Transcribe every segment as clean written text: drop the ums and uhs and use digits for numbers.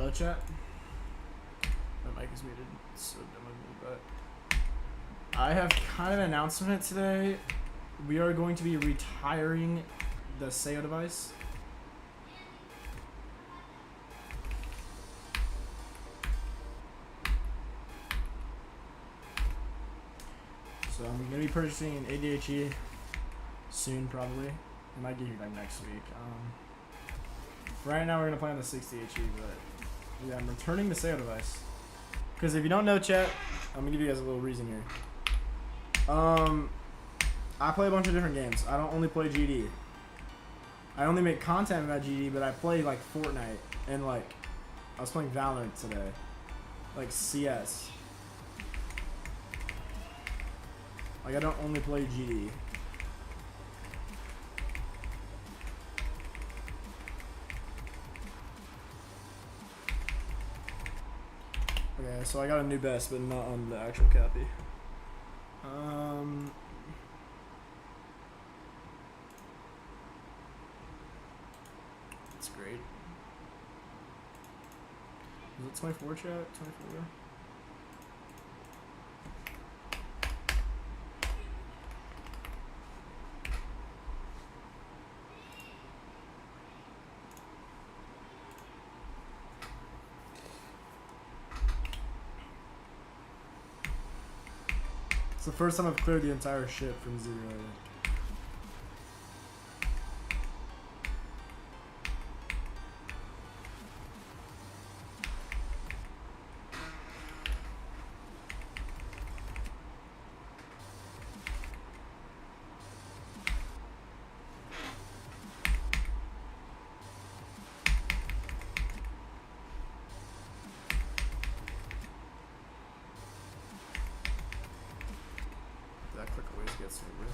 Hello, chat. My mic is muted. It's so dumb of me, but I have kind of an announcement today. We are going to be retiring the Seo device. So I'm going to be purchasing an ADHD soon, probably. I might get you like next week. Right now we're going to play on the 60HE, but yeah, I'm returning the Seo device. Because if you don't know, chat, I'm going to give you guys a little reason here. I play a bunch of different games. I don't only play GD. I only make content about GD, but I play like Fortnite and like I was playing Valorant today, like CS. Like I don't only play GD. Okay, so I got a new best, but not on the actual copy. That's great. Is it 24 chat? 24? It's the first time I've cleared the entire ship from 0. That click always gets me, bro.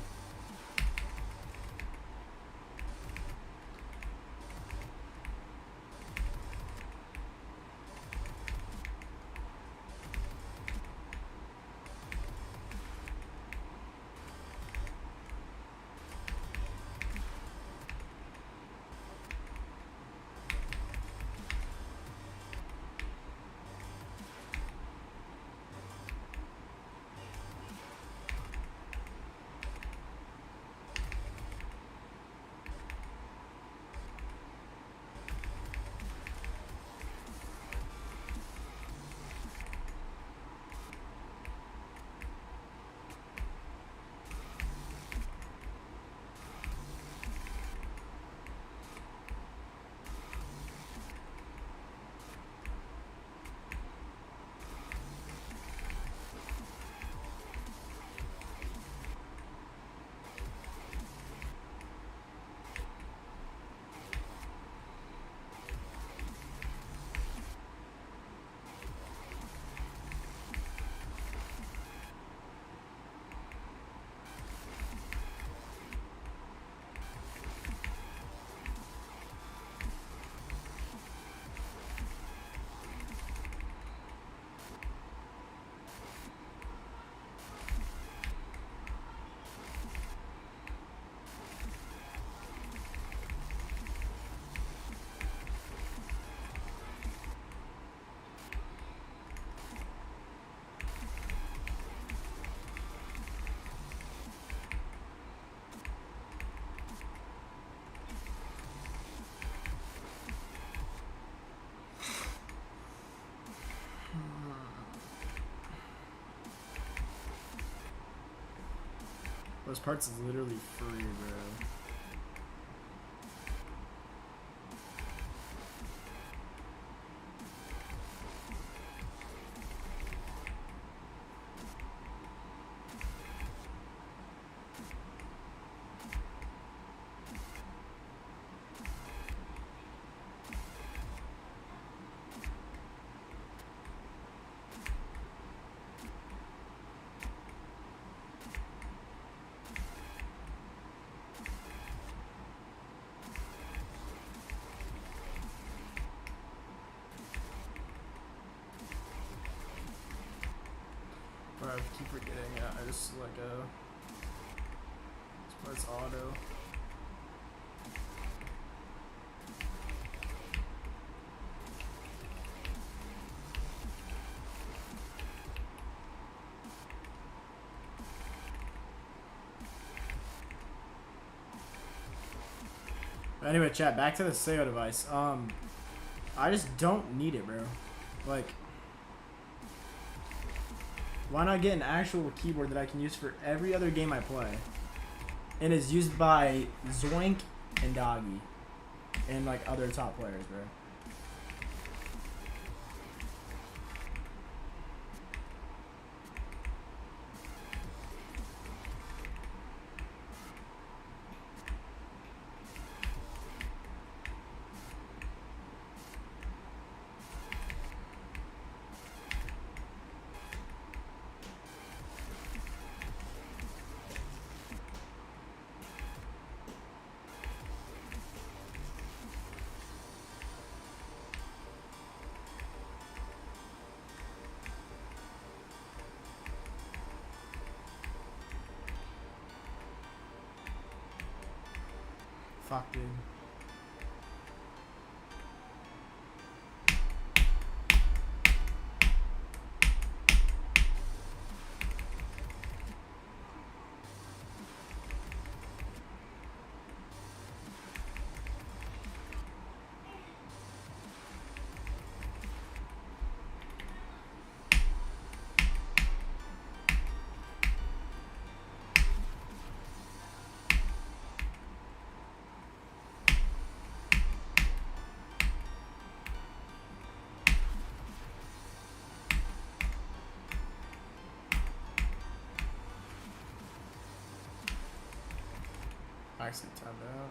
Those parts is literally free, bro. I keep forgetting, yeah, I just like it's auto. Anyway, chat, back to the Seo device. I just don't need it, bro. Like, why not get an actual keyboard that I can use for every other game I play? And is used by Zoink and Doggy. And, like, other top players, bro. Fuck, dude. Actually tabbed out.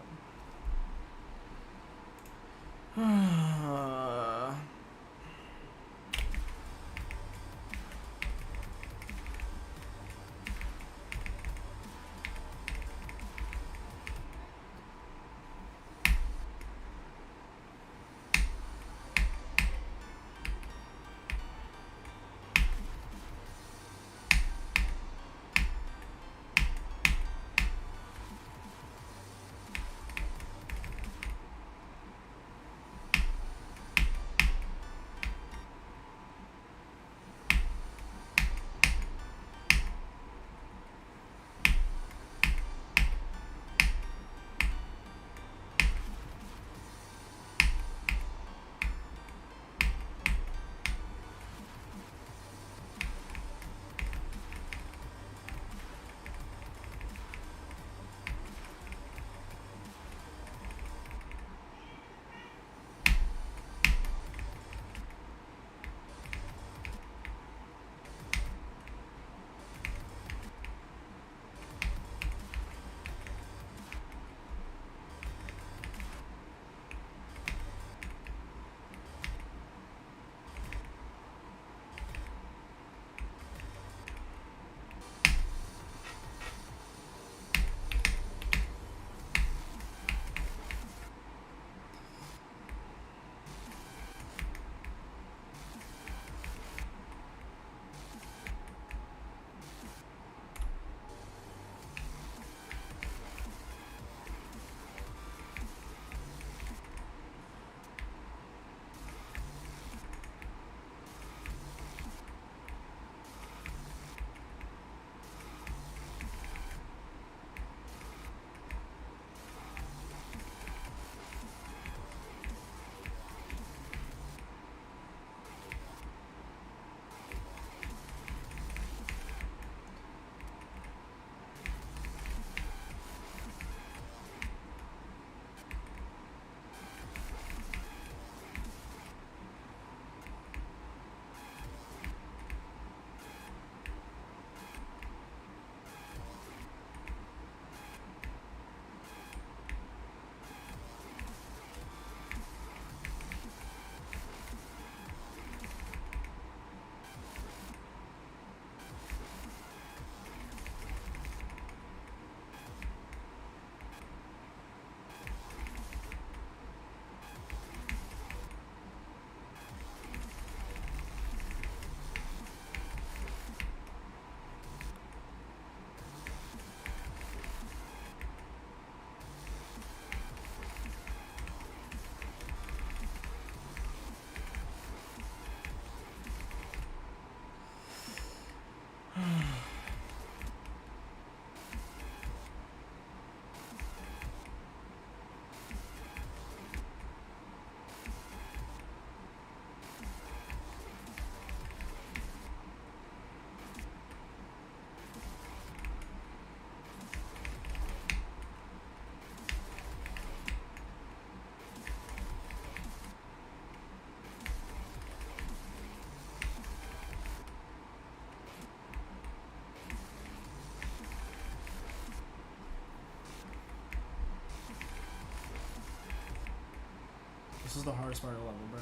This is the hardest part of the level, bro.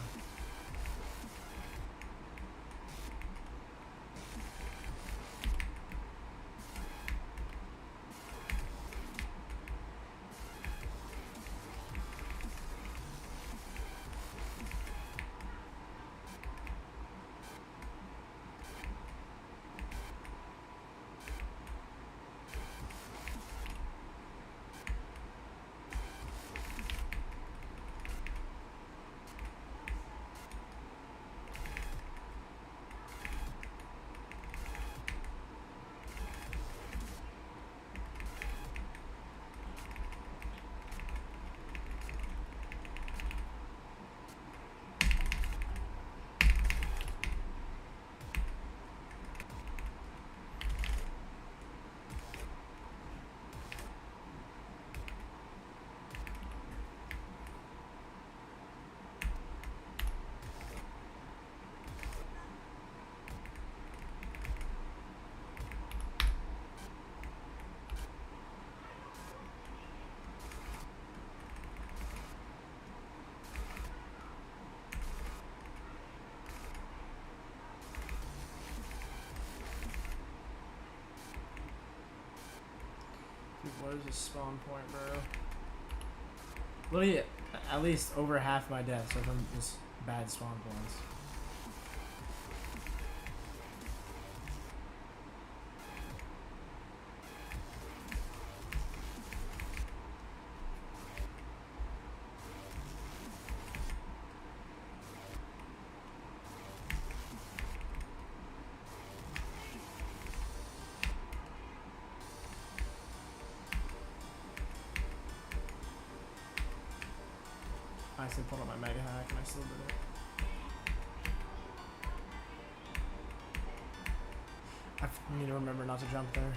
What is the spawn point, bro? Literally, at least over half my deaths are from just bad spawn points. I actually pulled up my mega hack and I still did it. I need to remember not to jump there.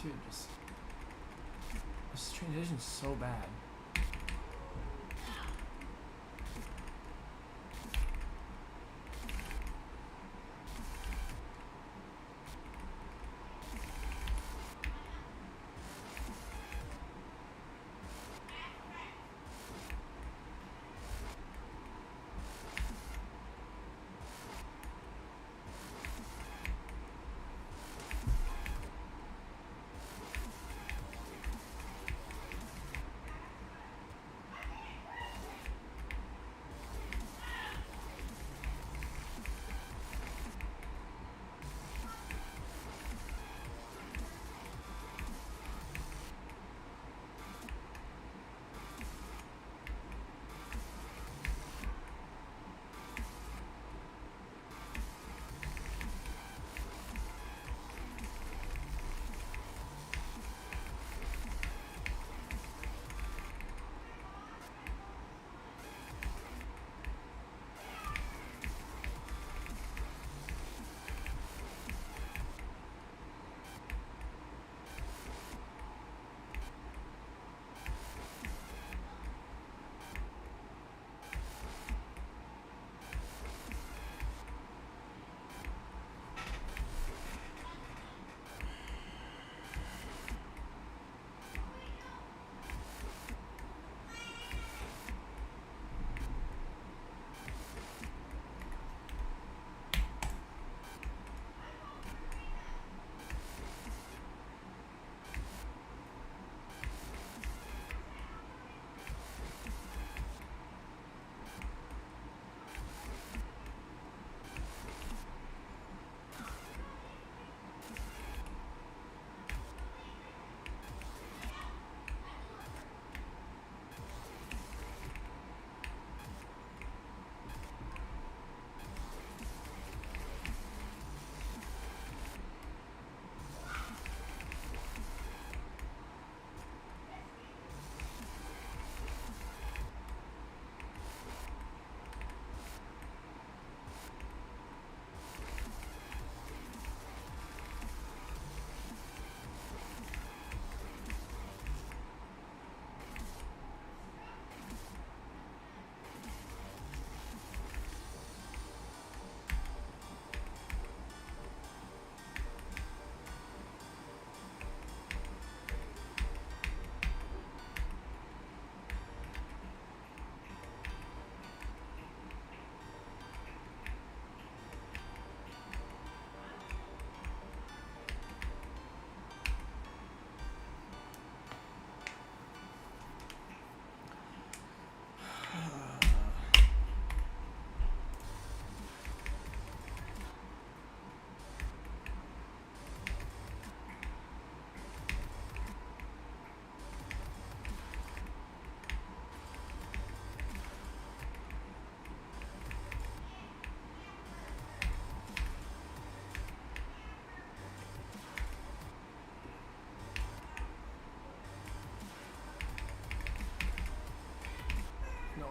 Dude, just this transition's so bad.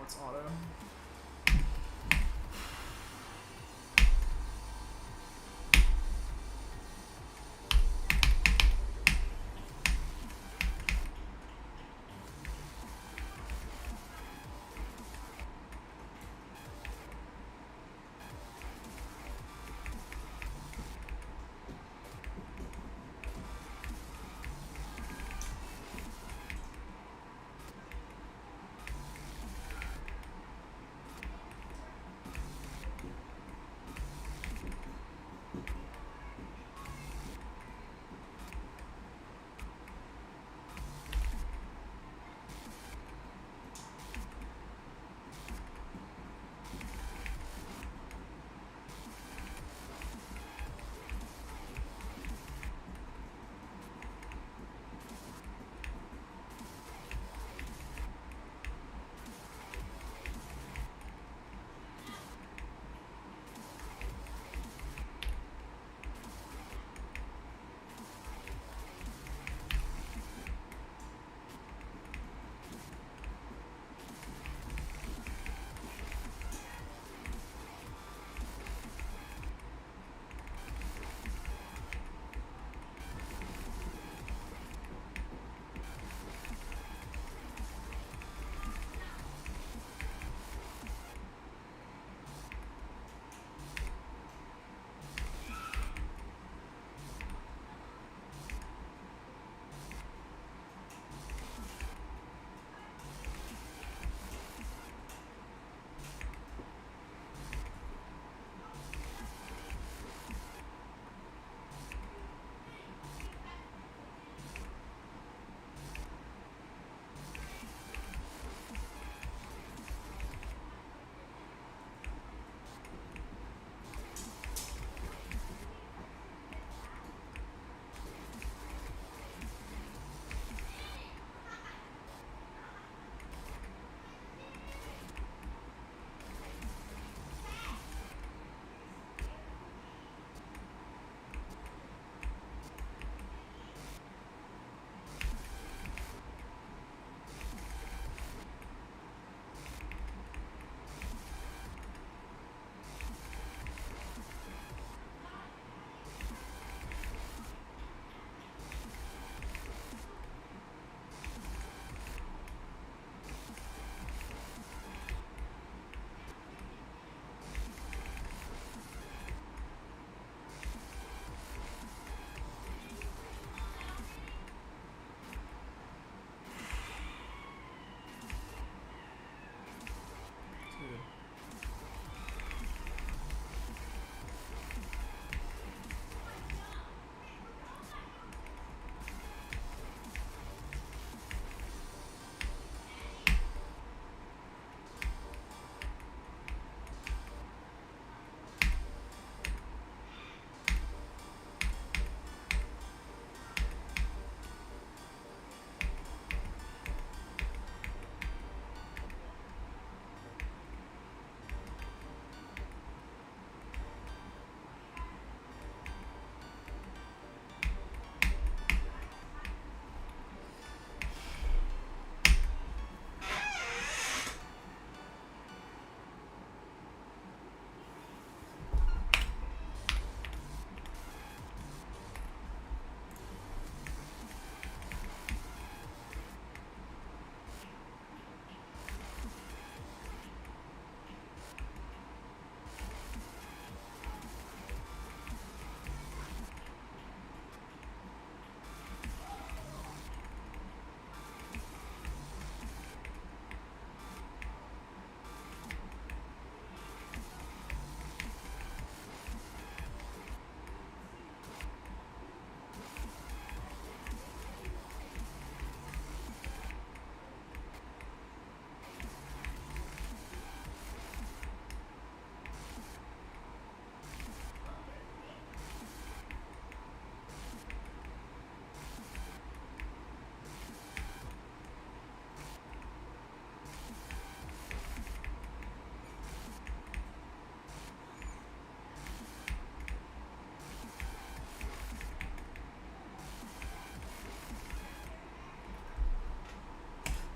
it's auto.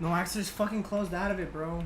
No, Axel just fucking closed out of it, bro.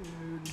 Dude.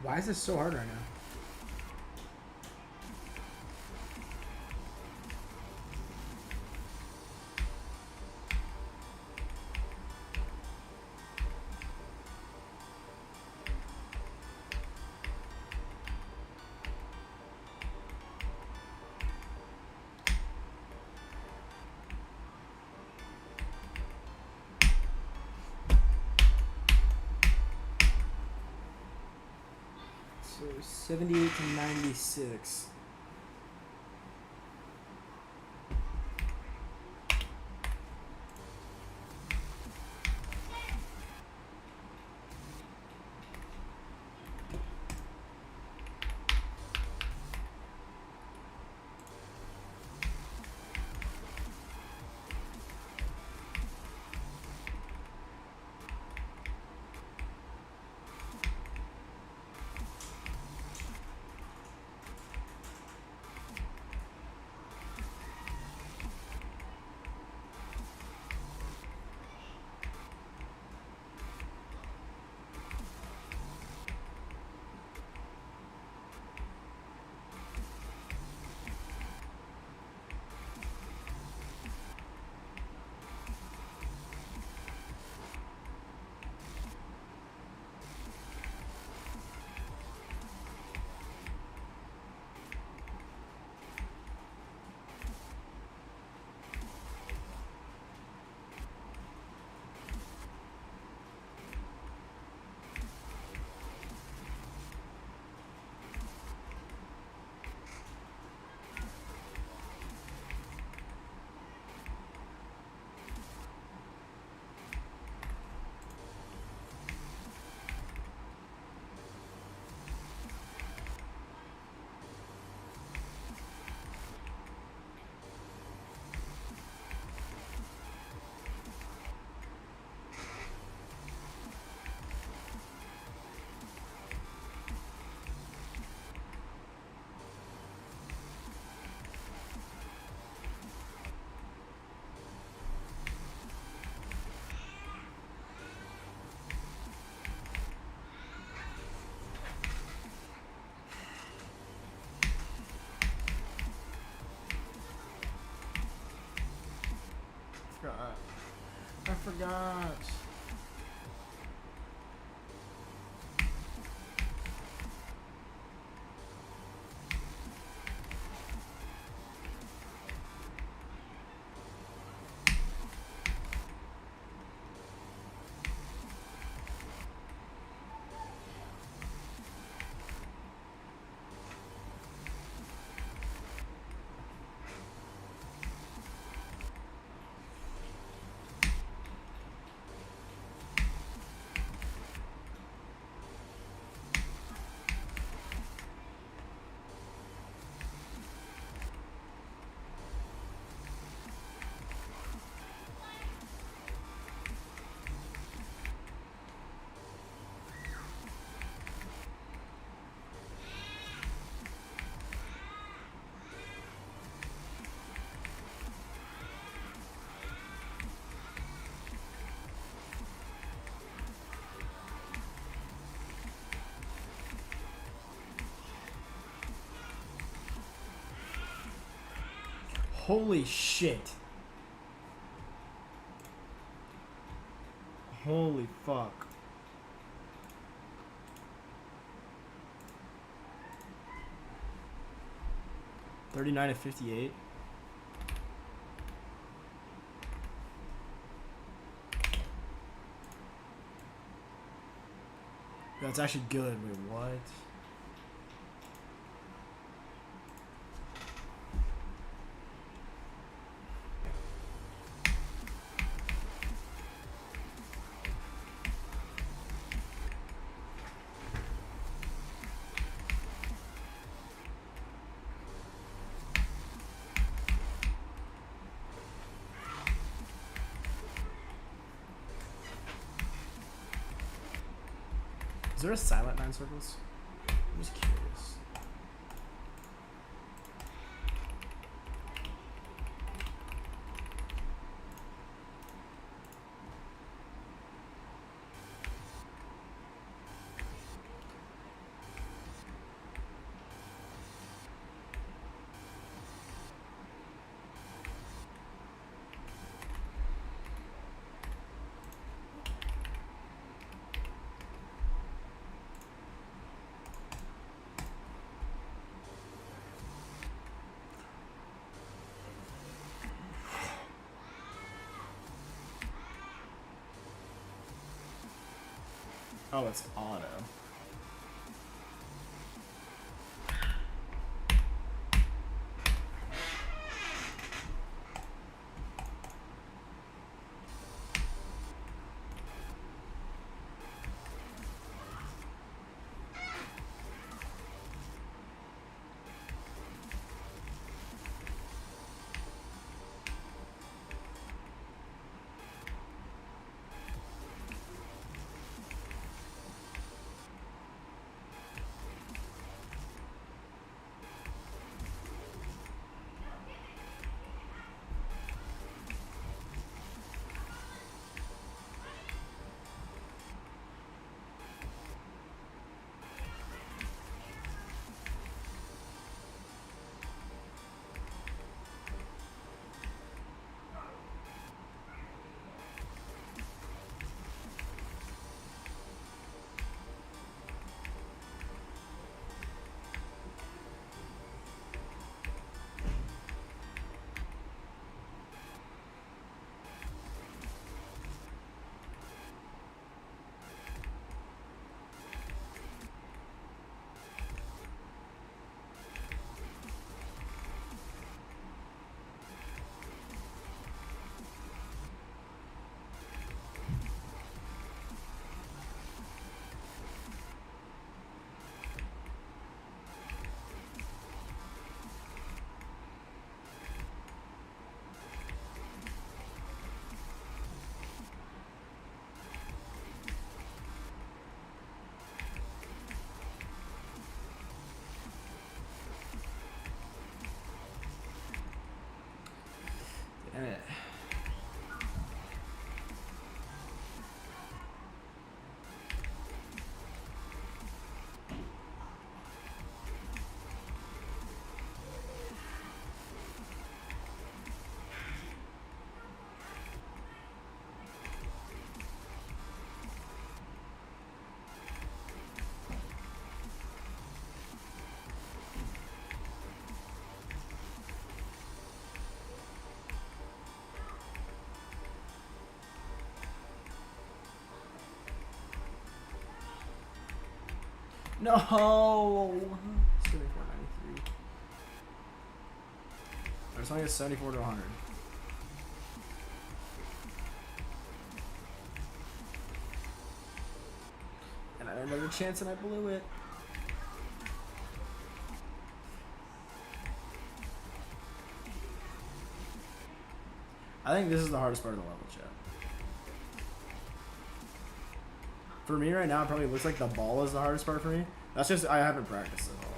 Why is this so hard right now? So 78 to 96. I forgot. Holy shit. Holy fuck. 39 to 58. That's actually good. Wait, what? Is there a silent 9 circles? I'm just curious. Oh, it's auto. Damn it. No. 74.93. I just want to get 74 to 100. And I had another chance and I blew it. I think this is the hardest part of the level, chat. For me right now, it probably looks like the ball is the hardest part for me. That's just, I haven't practiced at all.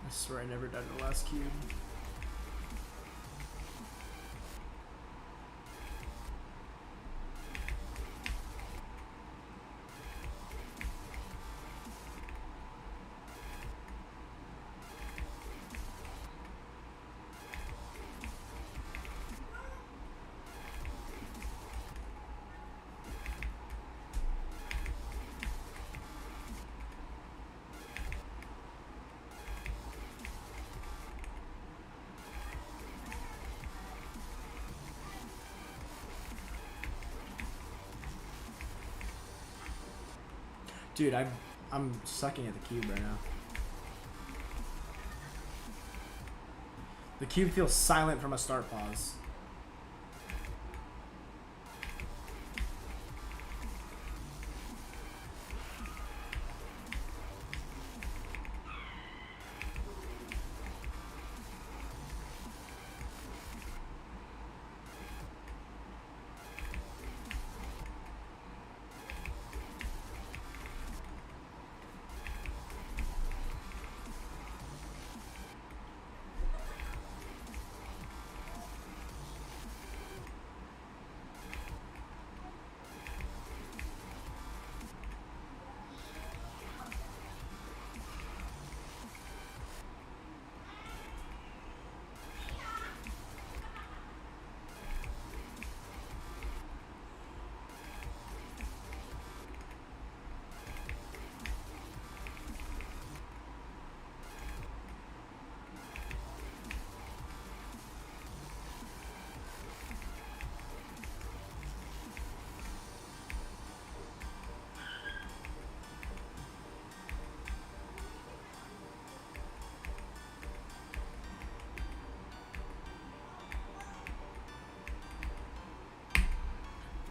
I swear I never died in the last cube. Dude, I'm sucking at the cube right now. The cube feels silent from a start pause.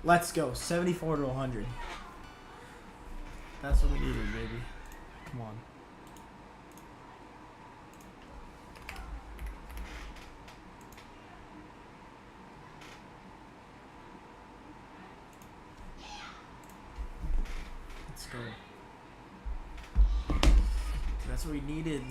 Let's go. 74 to 100. That's what we needed, baby. Come on. Let's go. That's what we needed.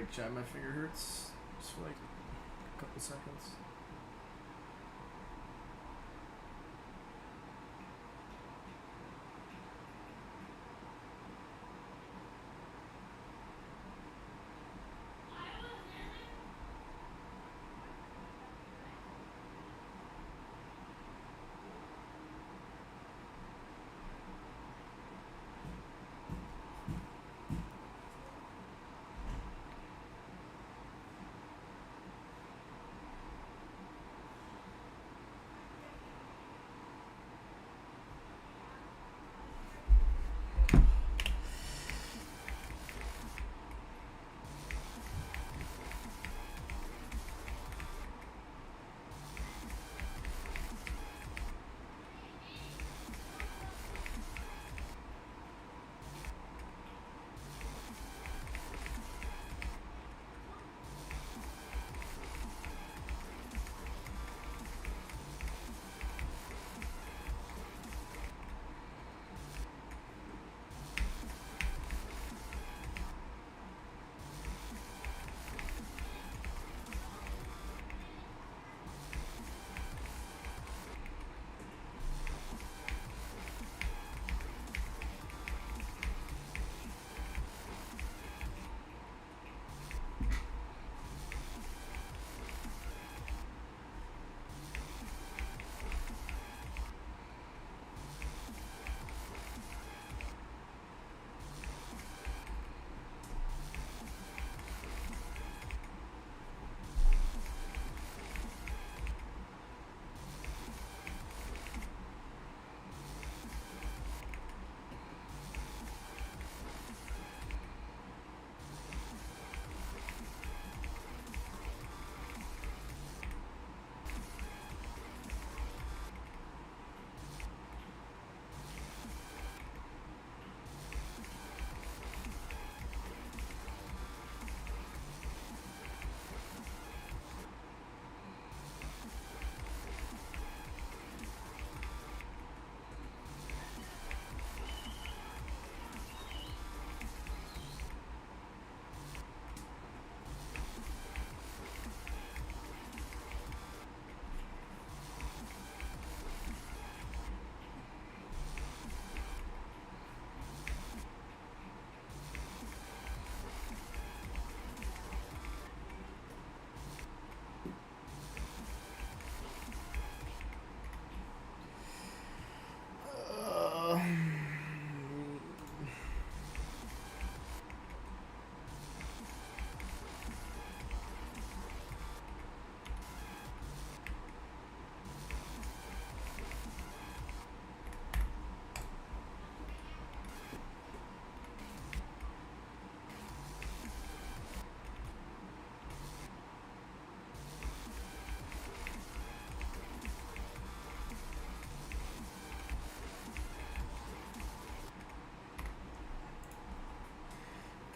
quick chat. My finger hurts just for like a couple seconds.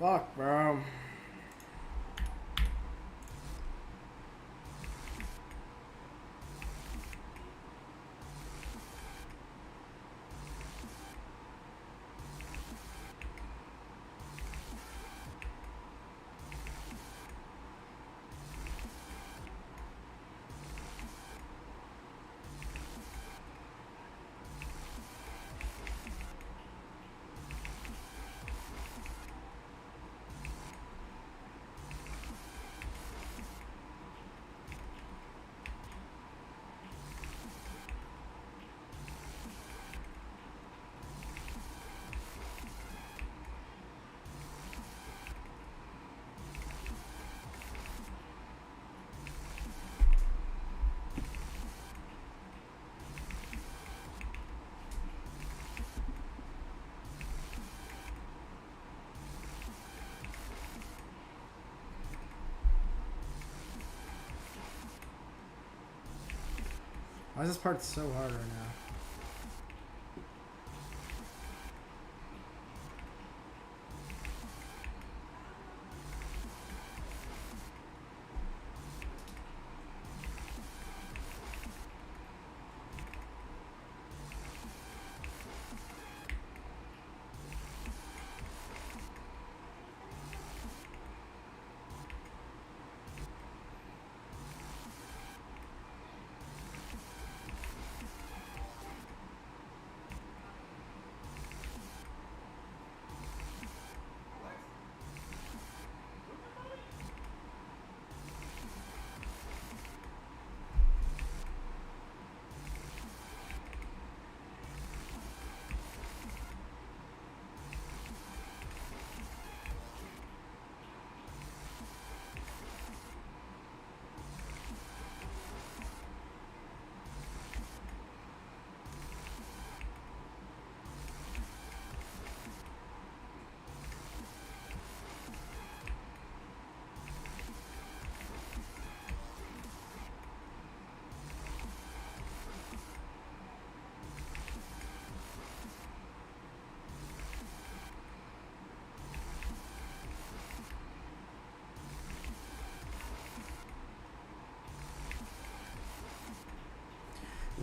Fuck, bro. Why is this part so hard right now?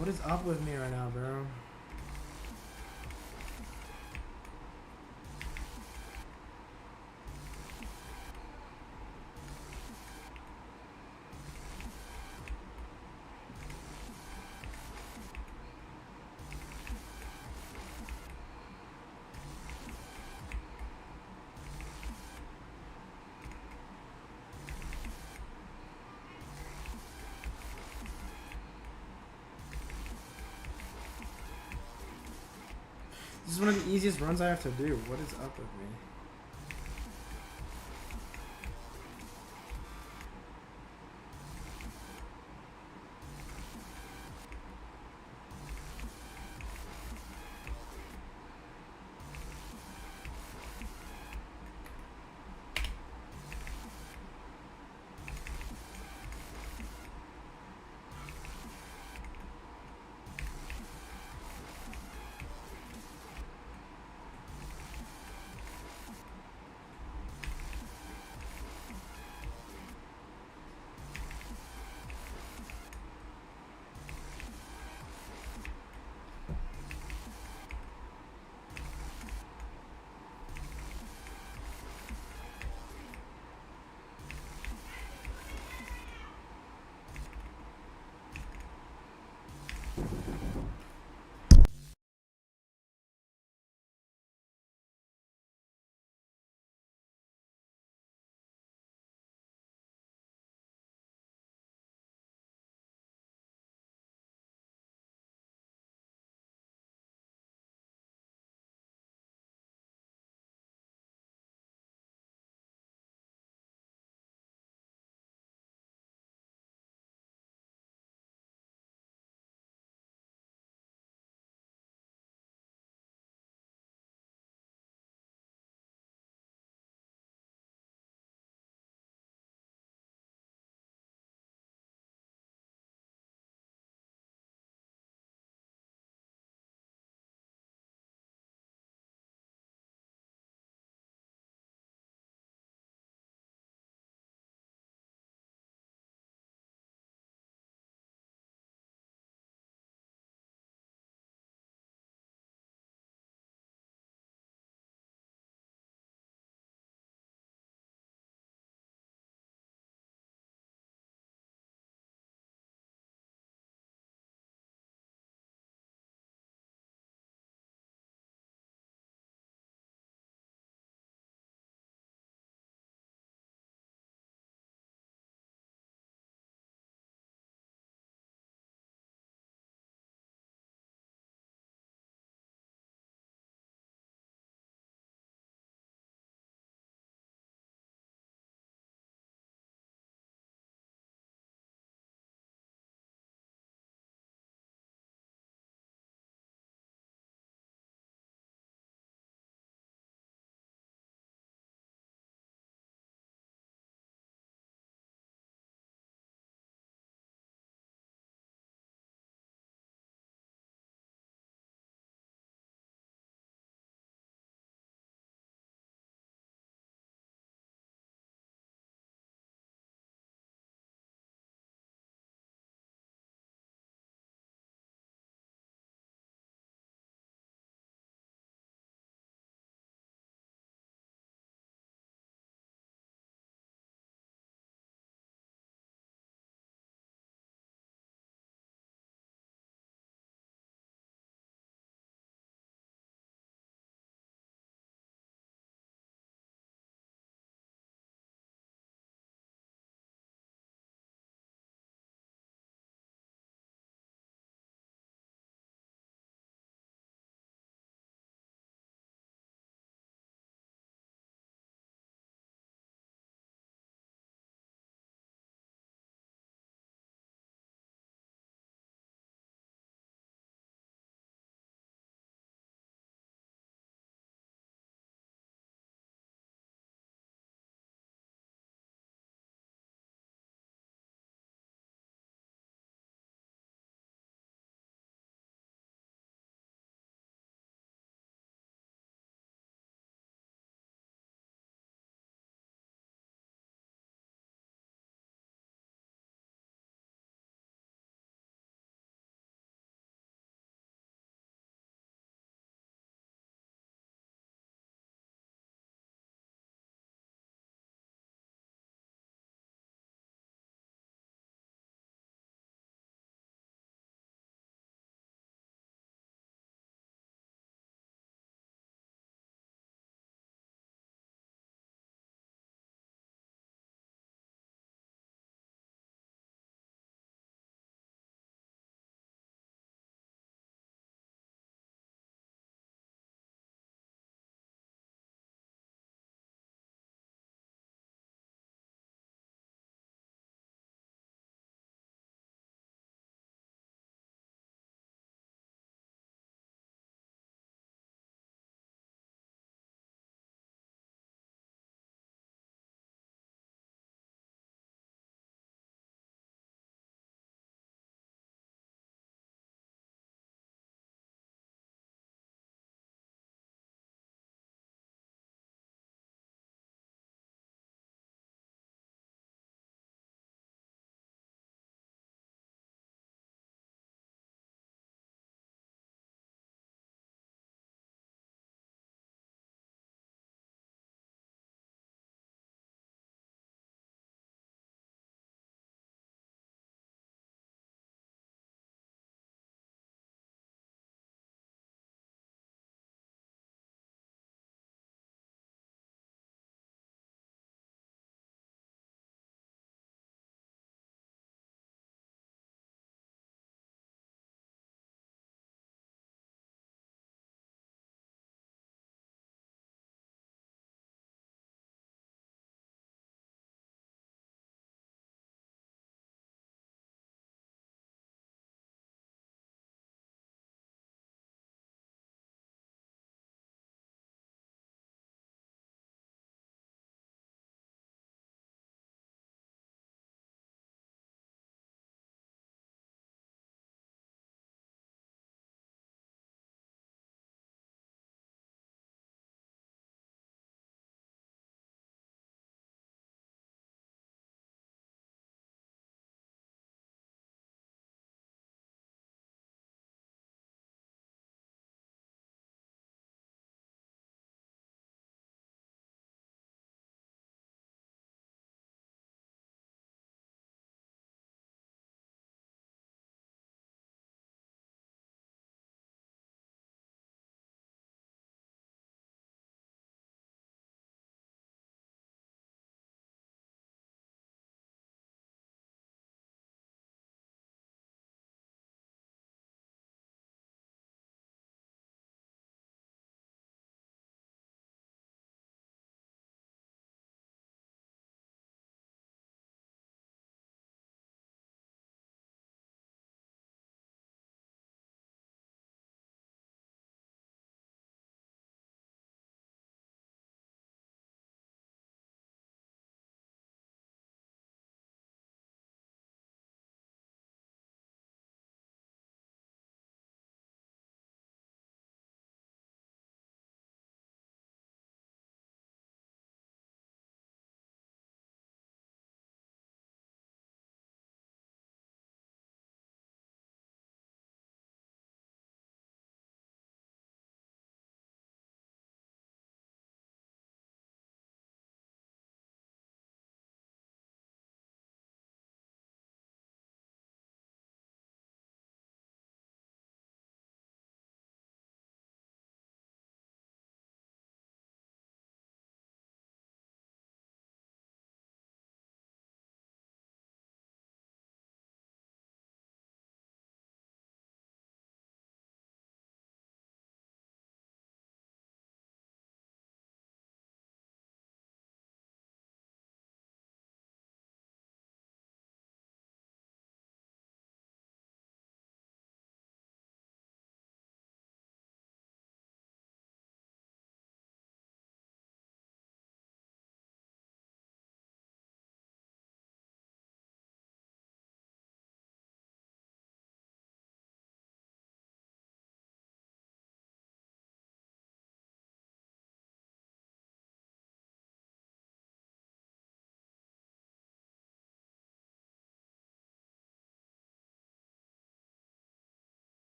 What is up with me right now, bro? This is one of the easiest runs I have to do. What is up with me?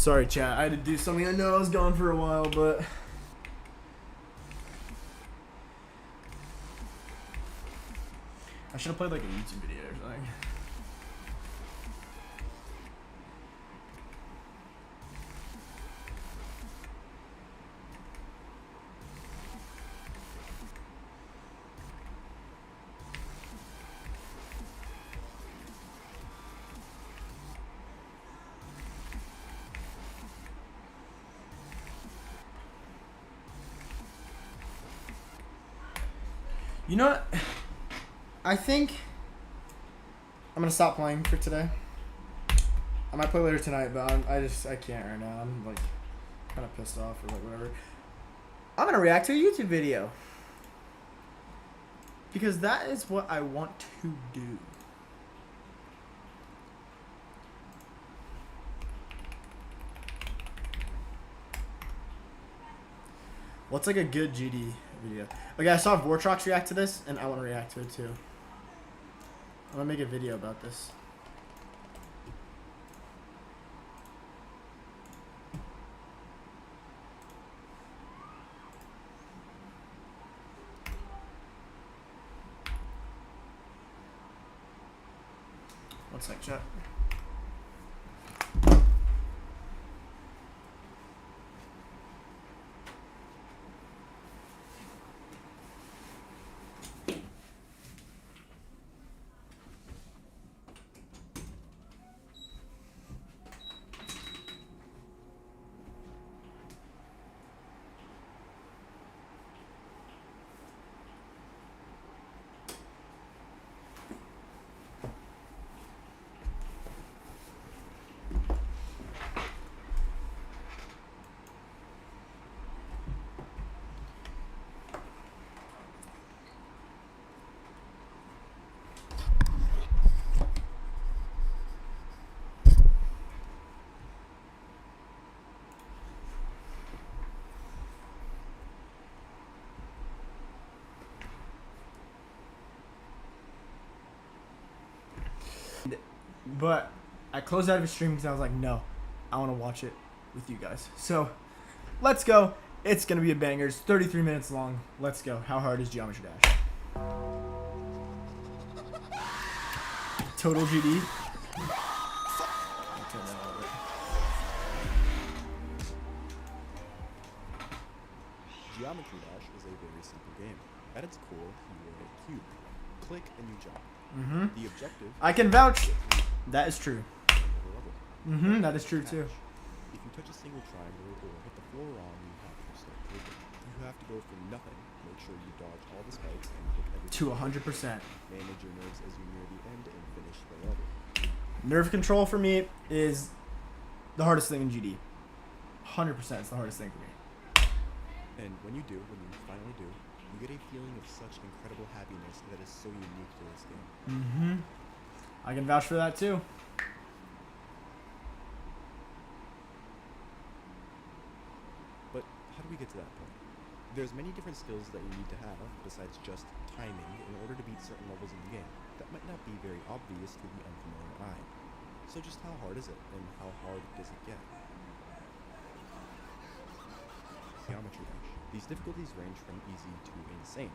Sorry, chat. I had to do something. I know I was gone for a while, but I should have played like a YouTube video or something. You know what? I think I'm gonna stop playing for today. I might play later tonight, but I can't right now. I'm like kind of pissed off or like whatever. I'm gonna react to a YouTube video because that is what I want to do. What's like a good GD video? Okay, I saw Vortrox react to this, and I want to react to it too. I'm gonna make a video about this. One sec, chat. But I closed out of his stream because I was like, no, I want to watch it with you guys. So let's go. It's going to be a banger. It's 33 minutes long. Let's go. How hard is Geometry Dash? Total GD. I'll turn that a little bit. Geometry Dash is a very simple game. At its core, you are a cube. Click and you jump. The objective... I can vouch. That is true. Level. That is true too. If you touch a single triangle or hit the floor wrong, you have to start clicking. You have to go for nothing. Make sure you dodge all the spikes and hit everything. To 100%. Manage your nerves as you near the end and finish the level. Nerve control for me is the hardest thing in GD. 100% is the hardest thing for me. And when you finally do, you get a feeling of such incredible happiness that is so unique to this game. I can vouch for that too. But how do we get to that point? There's many different skills that you need to have besides just timing in order to beat certain levels in the game that might not be very obvious to the unfamiliar eye. So just how hard is it, and how hard does it get? Geometry Dash. These difficulties range from easy to insane.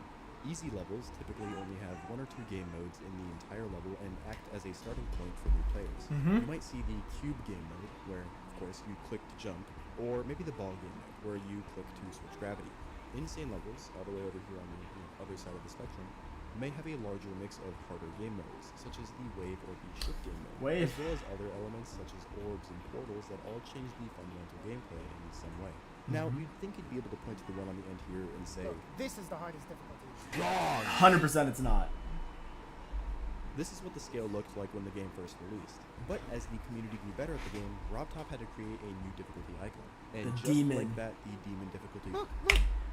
Easy levels typically only have 1 or 2 game modes in the entire level and act as a starting point for new players. You might see the cube game mode, where, of course, you click to jump, or maybe the ball game mode, where you click to switch gravity. Insane levels, all the way over here on the other side of the spectrum, may have a larger mix of harder game modes, such as the wave or the shift game mode, as well as other elements such as orbs and portals that all change the fundamental gameplay in some way. Now, you'd think you'd be able to point to the one on the end here and say, this is the hardest difficulty. wrong! 100% it's not. This is what the scale looked like when the game first released. But as the community grew better at the game, RobTop had to create a new difficulty icon. And The just demon. like that, the demon difficulty... Look.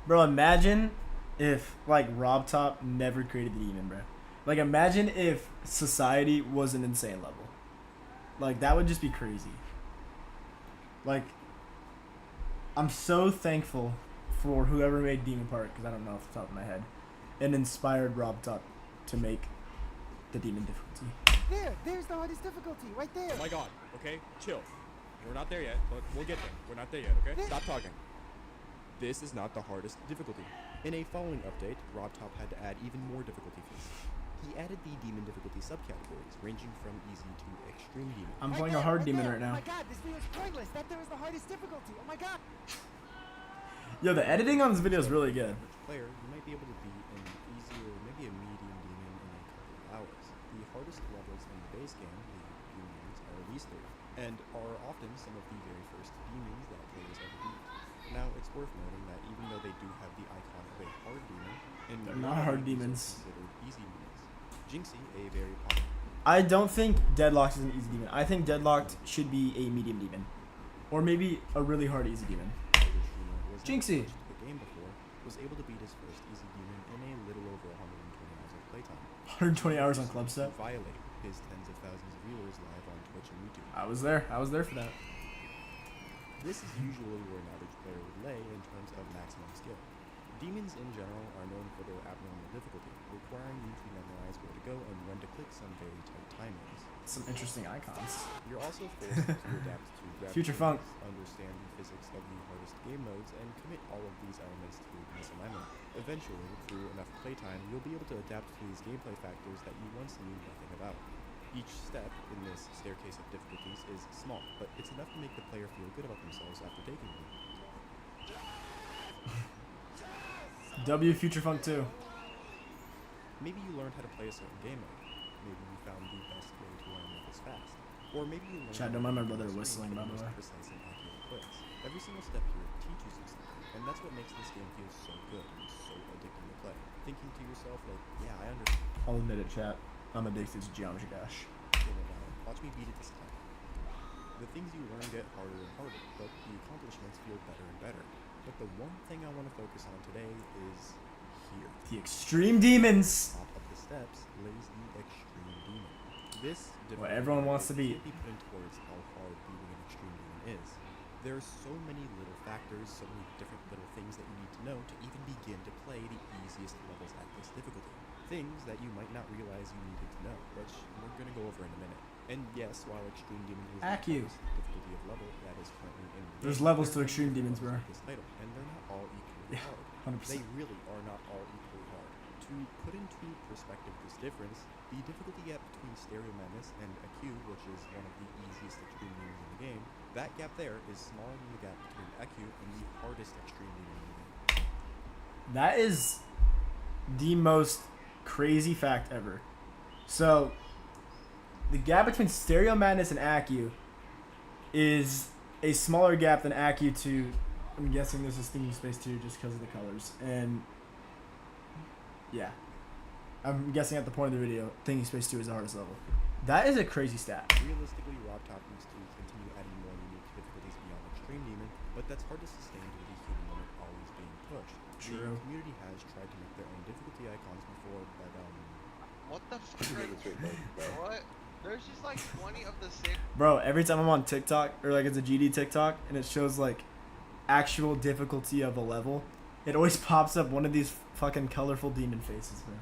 Bro, imagine if, like, RobTop never created the demon, bro. Like, imagine if Society was an insane level. Like, that would just be crazy. Like, I'm so thankful for whoever made Demon Park, because I don't know off the top of my head, and inspired RobTop to make the demon difficulty. There's the hardest difficulty, right there. Oh my god, okay? Chill. We're not there yet, but we'll get there. We're not there yet, okay? Stop talking. This is not the hardest difficulty. In a following update, RobTop had to add even more difficulty phases. He added the demon difficulty subcategories, ranging from easy to extreme demon. I'm playing a hard demon right now. Oh my god, this video is pointless. That there was the hardest difficulty. Oh my god. Yo, the editing on this video is really good. Average player, you might be able to beat an easy or maybe a medium demon in a couple of hours. The hardest levels in the base game, the demons, are these three, and are often some of the very first demons that players ever beat. Now, it's worth noting that even though they do have the icon of a hard demon, in They're not hard these are demons. considered easy demons. Jinxie, a very popular I don't think Deadlocked is an easy demon. I think Deadlocked should be a medium demon. Or maybe a really hard easy demon. streamer who has never Jinxie. touched the game before, was able to beat his first easy demon in a little over 120 hours of playtime. 120 hours on Club Set. Violate his tens of thousands of viewers live on Twitch and YouTube. I was there. I was there for that. This is usually where an average player would lay in terms of maximum skill. Demons in general are known for their abnormal difficulty, requiring you to memorize where to go and when to click some very tight timings. Some interesting icons. You're also forced to adapt to gravity Future Funk. physics, understand the physics of the hardest game modes, and commit all of these elements to misalignment. Eventually, through enough playtime, you'll be able to adapt to these gameplay factors that you once knew nothing about. Each step in this staircase of difficulties is small, but it's enough to make the player feel good about themselves after taking them. W Future Funk 2. Maybe you learned how to play a certain game mode. Maybe you found the best way to learn levels fast. Or maybe you learned Chad, don't mind my brother whistling, by the way. precise and accurate clicks. Every single step here teaches you something, and that's what makes this game feel so good and so addicting to play. Thinking to yourself, like, yeah, I understand I'll admit it, chat. I'm addicted to Geometry Dash. it now. Watch me beat it this time. The things you learn get harder and harder, but the accomplishments feel better and better. But the one thing I want to focus on today is here. The Extreme Demons. Top of the steps lays the extreme demon. This What everyone wants to beat. can't be put into words how hard beating an extreme demon is. There are so many little factors, so many different little things that you need to know to even begin to play the easiest levels at this difficulty. Things that you might not realize you needed to know, which we're going to go over in a minute. And yes, while Extreme Demon is the Accu. highest difficulty of level that is currently in the There's game, levels there to are Extreme many Demons, bro. levels to this title, and they're not all equally Yeah, hard. 100%. They really are not all equally hard. To put into perspective this difference, the difficulty gap between Stereo Madness and Accu, which is one of the easiest Extreme Demons in the game, that gap there is smaller than the gap between Accu and the hardest Extreme Demon in the game. That is the most crazy fact ever. So, the gap between Stereo Madness and Accu is a smaller gap than Accu to, I'm guessing this is Thinking Space 2 just because of the colors. And, yeah. I'm guessing at the point of the video, Thinking Space 2 is the hardest level. That is a crazy stat. Realistically, RobTop needs to continue adding more unique difficulties beyond Extreme Demon, but that's hard to sustain due to the human limit always being pushed. True. The community has tried to make their own difficulty icons before, but What the fuck? What? There's just like 20 of the same. Bro, every time I'm on TikTok, or like it's a GD TikTok, and it shows like actual difficulty of a level, it always pops up one of these fucking colorful demon faces, bro.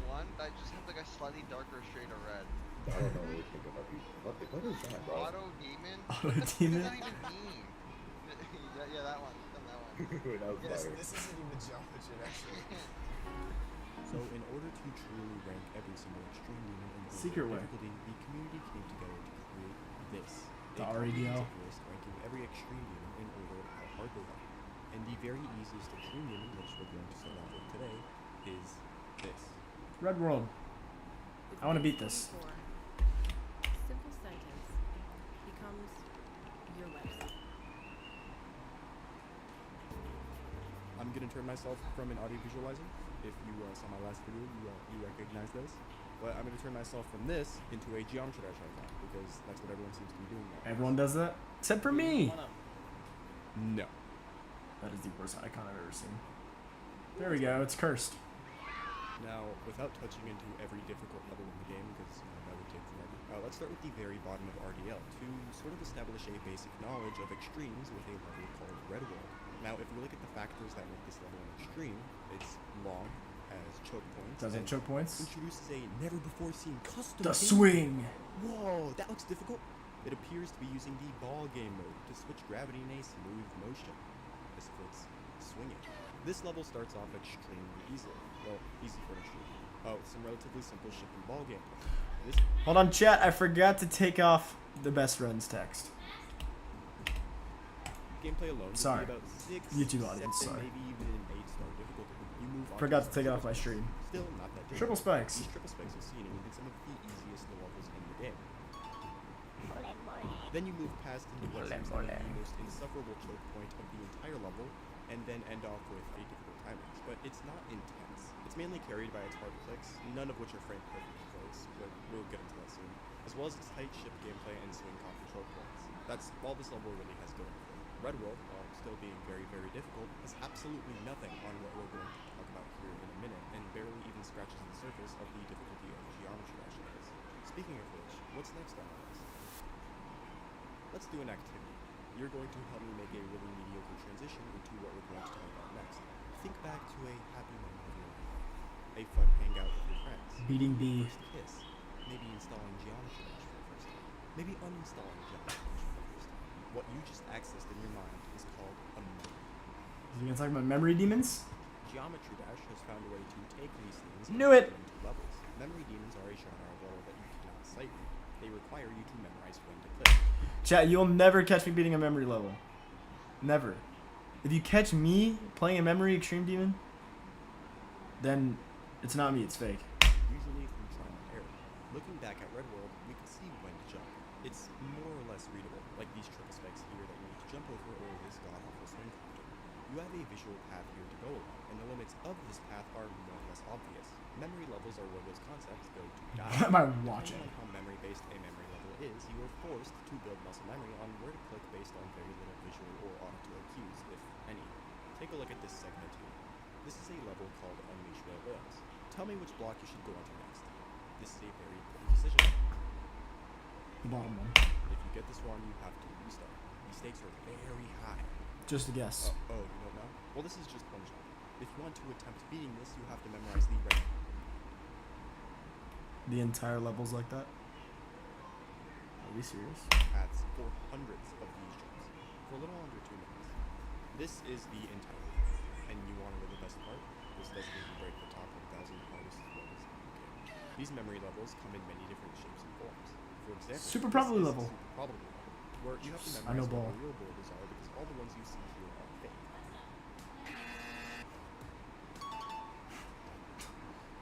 One that just has like a slightly darker shade of red. I don't know what you think about these. What is that, bro? Auto demon? Auto What does demon? that even mean? Yeah, that one. That one. That was fire. isn't even geometry, actually. so in order to truly rank every single Extreme Demon in the Secret way. difficulty, the community came together to create this. The A REDL. comprehensive list ranking every Extreme Demon in order of how hard they are. And the very easiest Extreme Demon, which we're going to start off with today, is this. Red World. I wanna beat this. Simple sentence becomes your website. I'm gonna turn myself from an audio visualizer. If you saw my last video, you recognize this. But I'm gonna turn myself from this into a Geometry Dash icon because that's what everyone seems to be doing now. Everyone does that? Except for me! No. That is the worst icon I've ever seen. There we go, it's cursed. Now, without touching into every difficult level in the game, because that would take forever, let's start with the very bottom of RDL to sort of establish a basic knowledge of extremes with a level called Red World. Now, if you look at the factors that make this level an extreme, it's long, has choke points, Does it and choke points? introduces a never-before-seen custom The game. swing! Whoa, that looks difficult. It appears to be using the ball game mode to switch gravity in a smooth motion, as if it's swinging. This level starts off extremely easily. Well, easy for an extreme. Oh, some relatively simple ship and ball gameplay. This Hold on, chat. I forgot to take off the best friends text. gameplay alone would Sorry. be about 6, YouTube audience, 7, sorry. maybe even an 8-star difficulty. You move on Forgot to some take it off triple my stream. spikes. Still not that difficult. Triple spikes. These triple spikes you'll see in some of the easiest levels in the game. Then you move past into what seems to be the most insufferable choke point of the entire level, and then end off with a difficult timings. But it's not intense. It's mainly carried by its hard clicks, none of which are frame perfect clicks, but we'll get into that soon, as well as its tight ship gameplay and swing con control points. That's all this level really has going for it. Red World, while still being very, very difficult, has absolutely nothing on what we're going to talk about here in a minute, and barely even scratches the surface of the difficulty of Geometry Dash levels. Speaking of which, what's next on our list? Let's do an activity. You're going to help me make a really mediocre transition into what we're going to talk about next. Think back to a happy moment of your life. A fun hangout with your friends. Beating B. First kiss. Maybe installing Geometry Dash for the first time. Maybe uninstalling Geometry Dash for the first time. What you just accessed in your mind is called a memory. Is he gonna talk about memory demons? Geometry Dash has found a way to take these things and Knew it! put them into levels. Memory demons are a genre of level that you cannot cite. They require you to memorize when to click. Chat, you'll never catch me beating a memory level. Never. If you catch me playing a memory extreme demon, then it's not me, it's fake. Usually through trial and error. Looking back at Red World, we can see when to jump. It's more or less readable, like these triple spikes here that you need to jump over or this god-awful swing factor. You have a visual path here to go along, and the limits of this path are more or less obvious. Memory levels are where those concepts go to die. What am I watching? Depending on how memory-based a memory level is, you are forced to build muscle memory on where to click based on very little visual or auditory cues, if any. Take a look at this segment here. This is a level called Unleash Whale Whales. Tell me which block you should go onto next. This is a very important decision. The bottom one. If you get this wrong, you have to restart. These stakes are very high. Just a guess. Oh, you don't know? Well, this is just one jump. If you want to attempt beating this, you have to memorize the right. The entire level's like that? Are we serious? Paths for hundreds of these jumps for a little under 2 minutes. This is the entire level. And you want to know the best part? This doesn't even break the top 1,000 hardest levels in the game. These memory levels come in many different shapes and forms. For example, Super this probability is level. Super probability level, where you have to I know memorize ball. what the real boulders are because all the ones you see here are fake.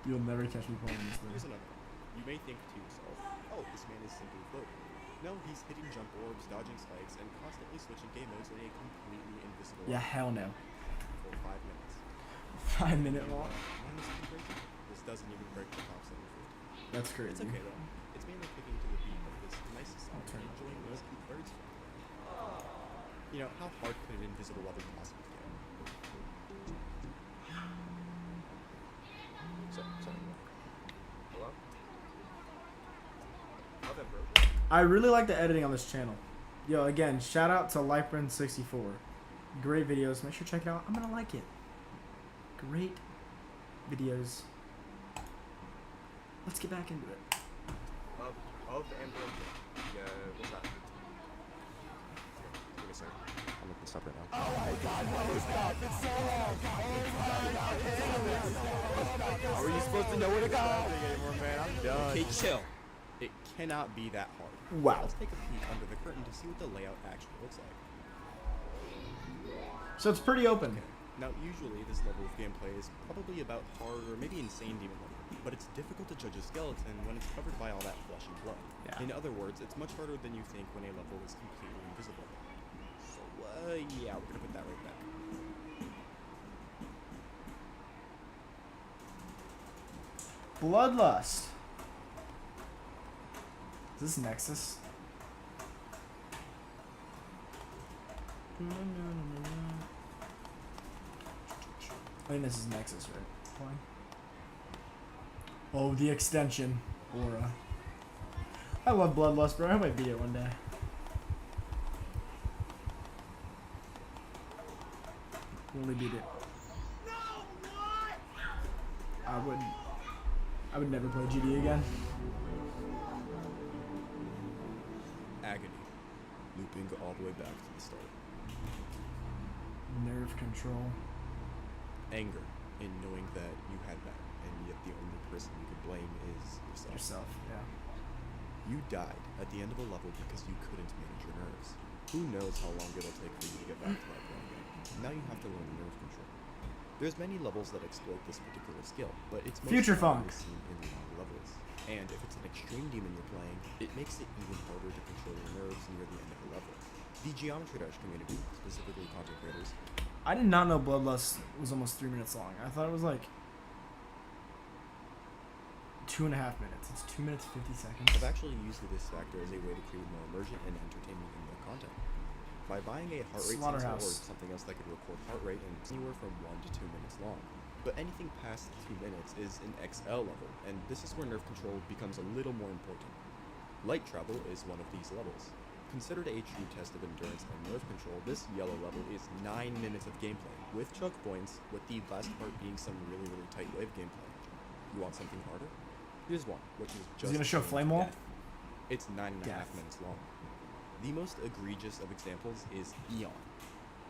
You'll never catch me playing this Here's thing. another one. You may think to yourself, oh, this man is simply floating. No, he's hitting jump orbs, dodging spikes, and constantly switching game modes in a completely invisible Yeah, way hell no. for 5 minutes. 5 minute walk. Minus the breaking. This doesn't even break the top 750. That's crazy. It's okay though. It's mainly clicking to the beat of this nice song turn and up enjoying these cute birds. You know, how hard could an invisible level possibly get? Sorry. Hello? Okay, bro. I really like the editing on this channel. Yo, again, shout out to Lightburn64. Great videos. Make sure to check it out. I'm gonna like it. Great videos. Let's get back into it. Of and broken. Yeah, what's that? Give me a second. I'll look this up right now. How are you supposed to know where to go? Anymore, man. I'm done. Okay, chill. It cannot be that hard. Wow. Let's take a peek under the curtain to see what the layout actually looks like. So it's pretty open. Okay. Now, usually this level of gameplay is probably about hard or maybe insane demon level, but it's difficult to judge a skeleton when it's covered by all that flesh and blood. Yeah. In other words, it's much harder than you think when a level is completely invisible. So, yeah, we're gonna put that right back. Bloodlust. Is this Nexus? I think this is Nexus, right? Fine. Oh, the extension. Aura. I love Bloodlust, bro. I hope I beat it one day. Really beat it. I would never play GD again. Agony. looping all the way back to the start. Nerve control. Anger in knowing that you had that, and yet the only person you could blame is yourself. Yourself, yeah. You died at the end of a level because you couldn't manage your nerves. Who knows how long it'll take for you to get back to that point again. Now you have to learn nerve control. There's many levels that exploit this particular skill, but it's most Future commonly Funk. seen in longer levels. And if it's an extreme demon you're playing, it makes it even harder to control your nerves near the end of the level. The Geometry Dash community, specifically content creators, I did not know Bloodlust was almost 3 minutes long. I thought it was like 2.5 minutes. It's 2 minutes 50 seconds. have actually used this factor as a way to create more immersion and entertainment in their content. By buying a heart rate sensor or Slaughterhouse. something else that could record heart rate and anywhere from 1 to 2 minutes long. But anything past 2 minutes is an XL level, and this is where nerve control becomes a little more important. Light travel is one of these levels. Considered a true test of endurance and nerve control, this yellow level is 9 minutes of gameplay, with choke points, with the last part being some really tight wave gameplay. You want something harder? Here's one, which is just he gonna show plain Flame Wall? death. It's 9.5 Death. minutes long. The most egregious of examples is Eon.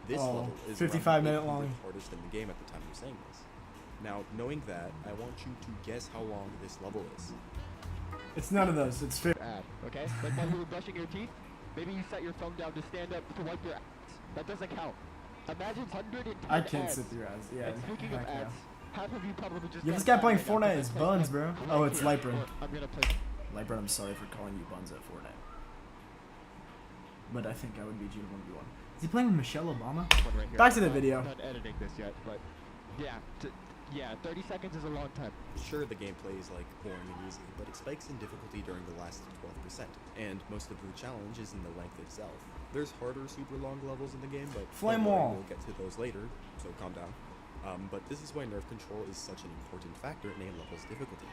This Oh, level is 55-minute around long. the hardest in the game at the time you're saying this. Now, knowing that, I want you to guess how long this level is. It's none of those. It's Ad, okay? Like while you were brushing your teeth, maybe you set your phone down to stand up to wipe your ass. That doesn't count. Imagine 110 I can't ads. sit through ads. Yeah. And speaking of heck yeah. ads, half of you probably just Yeah, got this guy mad playing right now Fortnite because is I Buns, placed bro. right Oh, it's here, Lightburn. or I'm gonna play Lightburn, I'm sorry for calling you Buns at Fortnite. But I think I would beat you in 1v1. Is he playing with Michelle Obama? one right here. Back to the I'm video. not editing this yet, but yeah, yeah, 30 seconds is a long time. Sure, the gameplay is like boring and easy, but it spikes in difficulty during the last 12%, and most of the challenge is in the length itself. There's harder, super long levels in the game, but Flame don't worry, Wall. we'll get to those later, so calm down. But this is why nerve control is such an important factor in a level's difficulty.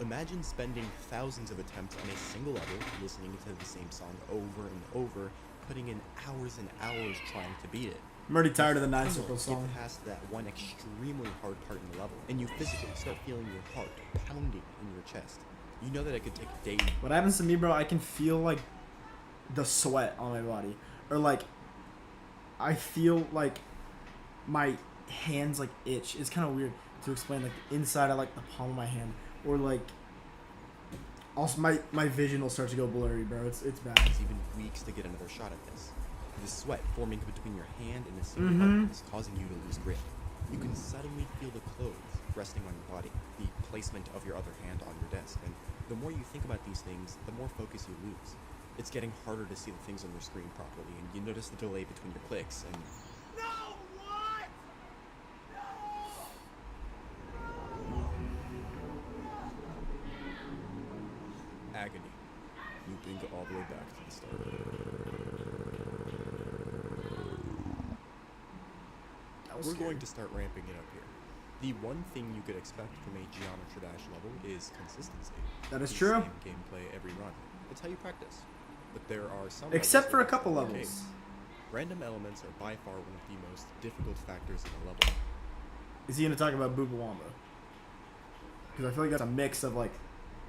Imagine spending thousands of attempts on a single level, listening to the same song over and over, putting in hours and hours trying to beat it. I'm already tired of the Nine Finally, Circle song. get past that one extremely hard part in the level, and you physically start feeling your heart pounding in your chest. You know that it could take days. What happens to me, bro, I can feel like the sweat on my body. Or like I feel like my hands like itch. It's kind of weird to explain. Like the inside of like the palm of my hand. Or like also my vision will start to go blurry, bro. It's bad. Even weeks to get another shot at this. The sweat forming between your hand and the single Mhm. button is causing you to lose grip. You can suddenly feel the clothes resting on your body, the placement of your other hand on your desk, and the more you think about these things, the more focus you lose. It's getting harder to see the things on your screen properly, and you notice the delay between your clicks, and agony, looping all the way back to the start. We're going to start ramping it up here. The one thing you could expect from a Geometry Dash level is consistency. That is The true. Same gameplay every run. It's how you practice. But there are some Except levels for a where that's couple not the levels. case. Random elements are by far one of the most difficult factors in a level. Is he gonna talk about Booba Wamba? Because I feel like that's a mix of like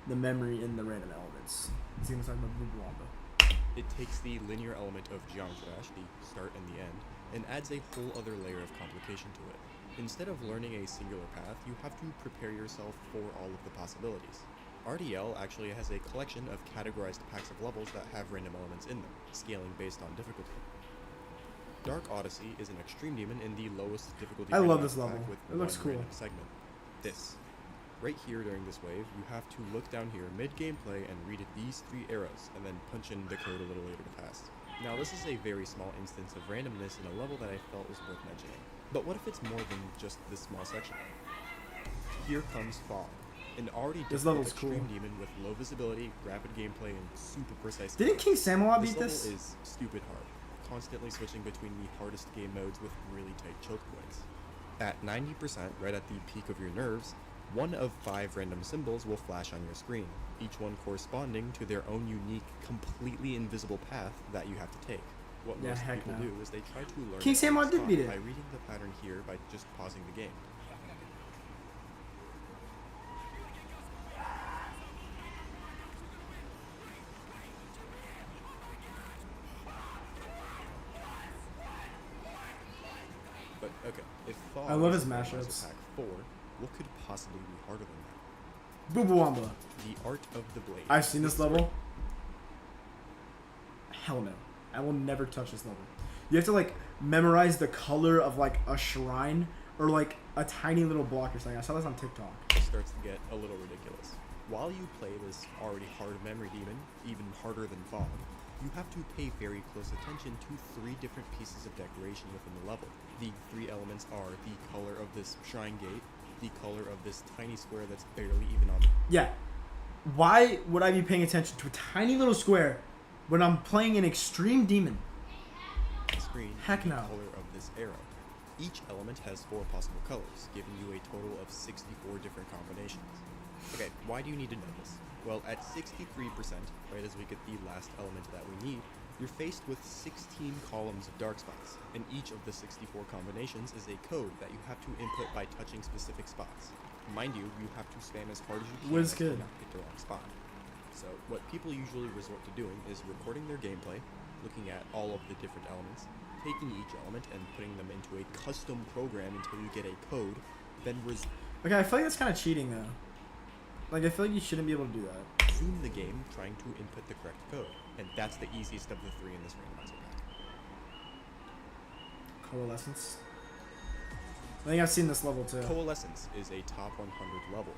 the memory and the random elements. Is he gonna talk about Booba Wamba? It takes the linear element of Geometry Dash, the start and the end, and adds a whole other layer of complication to it. Instead of learning a singular path, you have to prepare yourself for all of the possibilities. RDL actually has a collection of categorized packs of levels that have random elements in them, scaling based on difficulty. Dark Odyssey is an extreme demon in the lowest difficulty. I love random this pack level. with It looks one cool. random segment. This. Right here during this wave, you have to look down here mid-gameplay and read these 3 arrows, and then punch in the code a little later to pass. Now this is a very small instance of randomness in a level that I felt was worth mentioning. But what if it's more than just this small section? Here comes Fog, an already This difficult level's cool. extreme demon with low visibility, rapid gameplay, and super precise. Didn't King Samuel This beat level this? is stupid hard, constantly switching between the hardest game modes with really tight choke points. At 90%, right at the peak of your nerves, 1 of 5 random symbols will flash on your screen, each one corresponding to their own unique, completely invisible path that you have to take. What Yeah, most heck people no. do is they try to learn King it on Samuel the did spot beat it. by reading the pattern here by just pausing the game. If Fog I love his is Randomizer mashups. Pack 4, what could possibly be harder than that? Booba-wamba. The Art of the Blade. I've seen this level. Hell no. I will never touch this level. You have to like memorize the color of like a shrine or like a tiny little block or something. I saw this on TikTok. It starts to get a little ridiculous. While you play this already hard memory demon, even harder than Fog, you have to pay very close attention to 3 different pieces of decoration within the level. The 3 elements are the color of this shrine gate, the color of this tiny square that's barely even on Yeah. Why would I be paying attention to a tiny little square when I'm playing an extreme demon? the screen, Heck the no. color of this arrow. Each element has 4 possible colors, giving you a total of 64 different combinations. Okay, why do you need to know this? Well, at 63%, right as we get the last element that we need, you're faced with 16 columns of dark spots, and each of the 64 combinations is a code that you have to input by touching specific spots. Mind you, you have to spam as hard as you can Whiz and kid. not hit the wrong spot. So what people usually resort to doing is recording their gameplay, looking at all of the different elements, taking each element and putting them into a custom program until you get a code, then Okay, I feel like that's kind of cheating though. Like I feel like you shouldn't be able to do that. resume the game trying to input the correct code. And that's the easiest of the 3 in this randomizer pack. Coalescence. I think I've seen this level too. Coalescence is a top 100 level.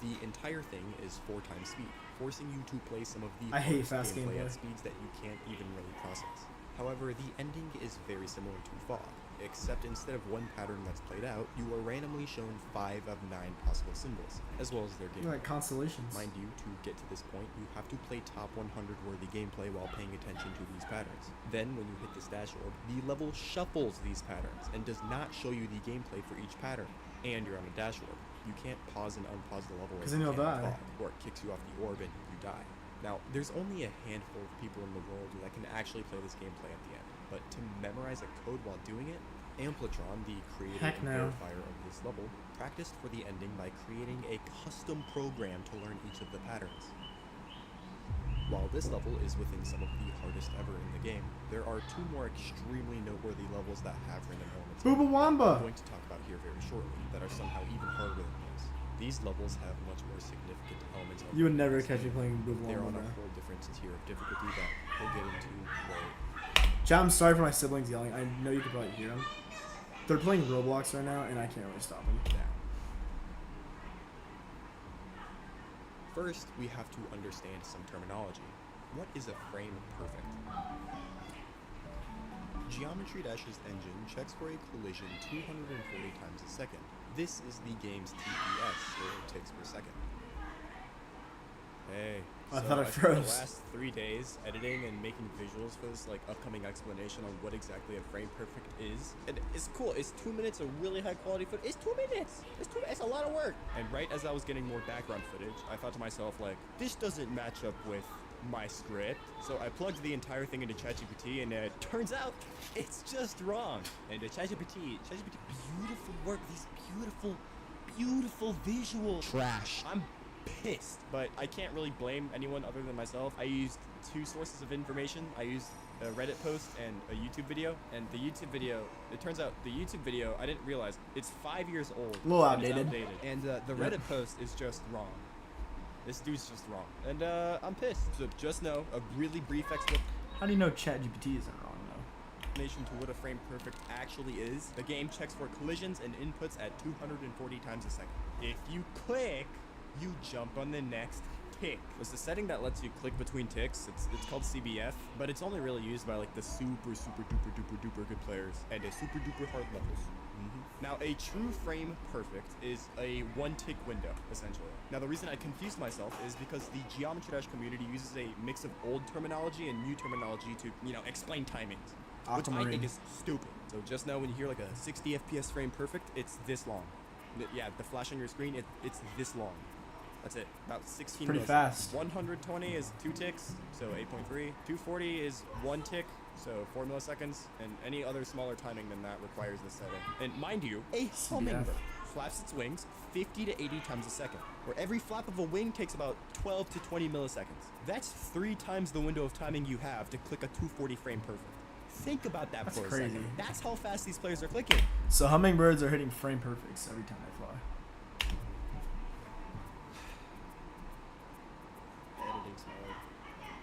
The entire thing is 4 times speed, forcing you to play some of the I hate hardest fast gameplay gameplay. at speeds that you can't even really process. However, the ending is very similar to Fog, except instead of one pattern that's played out, you are randomly shown 5 of 9 possible symbols, as well as their gameplay. Like constellations. Mind you, to get to this point, you have to play top 100 worthy gameplay while paying attention to these patterns. Then, when you hit this dash orb, the level shuffles these patterns and does not show you the gameplay for each pattern. And you're on a dash orb. You can't pause and unpause the level 'Cause as then you you'll can in die. Fog, or it kicks you off the orb and you die. Now, there's only a handful of people in the world that can actually play this gameplay at the end, but to memorize a code while doing it, Amplitron, the creator Heck and no. verifier of this level, practiced for the ending by creating a custom program to learn each of the patterns. While this level is within some of the hardest ever in the game, there are 2 more extremely noteworthy levels that have random elements in them that Booba-wamba! I'm going to talk about here very shortly that are somehow even harder than those. These levels have much more significant elements of You would never themselves. catch me playing They're on Booba-wamba. a whole different tier of difficulty that we'll get into later. Chat, I'm sorry for my siblings yelling. I know you can probably hear them. They're playing Roblox right now, and I can't really stop them. Down. First, we have to understand some terminology. What is a frame perfect? Geometry Dash's engine checks for a collision 240 times a second. This is the game's TPS, or ticks per second. Hey, I so thought I I spent the froze. last 3 days editing and making visuals for this upcoming explanation on what exactly a frame perfect is. And it's cool. It's 2 minutes of really high quality footage. It's 2 minutes. It's a lot of work. And right as I was getting more background footage, I thought to myself this doesn't match up with my script. So I plugged the entire thing into ChatGPT, and it turns out it's just wrong. And ChatGPT, beautiful work. These beautiful visual trash. I'm pissed, but I can't really blame anyone other than myself. I used 2 sources of information. I used a Reddit post and a YouTube video, and the YouTube video, it turns out the YouTube video, I didn't realize, it's 5 years old. A little and it's outdated. And the Reddit post is just wrong. This dude's just wrong. And I'm pissed. So just know, a really brief How do you know ChatGPT isn't wrong though? explanation to what a frame perfect actually is. The game checks for collisions and inputs at 240 times a second. If you click, you jump on the next tick. It's the setting that lets you click between ticks. It's called CBF, but it's only really used by the super duper good players and a super duper hard levels. Now, a true frame perfect is a 1-tick window, essentially. Now, the reason I confused myself is because the Geometry Dash community uses a mix of old terminology and new terminology to, explain timings, which I Aquamarine. think is stupid. So just know when you hear a 60 FPS frame perfect, it's this long. Yeah, the flash on your screen, it's this long. That's it. About 16 Pretty milliseconds. fast. 120 is 2 ticks, so 8.3. 240 is 1 tick, so 4 milliseconds. And any other smaller timing than that requires this setting. And mind you, a hummingbird flaps its wings 50 to 80 times a second, where every flap of a wing takes about 12 to 20 milliseconds. That's 3 times the window of timing you have to click a 240 frame perfect. Think about that That's for a crazy. second. That's how fast these players are clicking. So hummingbirds are hitting frame perfects every time they fly. Editing's hard.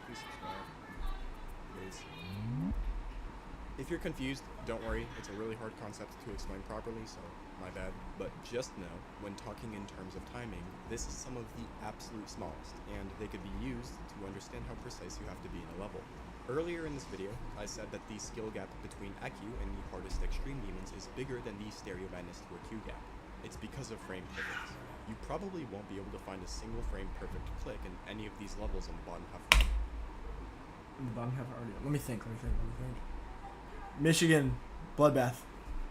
Please subscribe. Please. If you're confused, don't worry. It's a really hard concept to explain properly, so my bad. But just know, when talking in terms of timing, this is some of the absolute smallest, and they could be used to understand how precise you have to be in a level. Earlier in this video, I said that the skill gap between AQ and the hardest extreme demons is bigger than the stereo madness to a Q gap. It's because of frame perfects. You probably won't be able to find a single frame perfect click in any of these levels on the bottom half. In the bottom half already. Let me think. Michigan, bloodbath,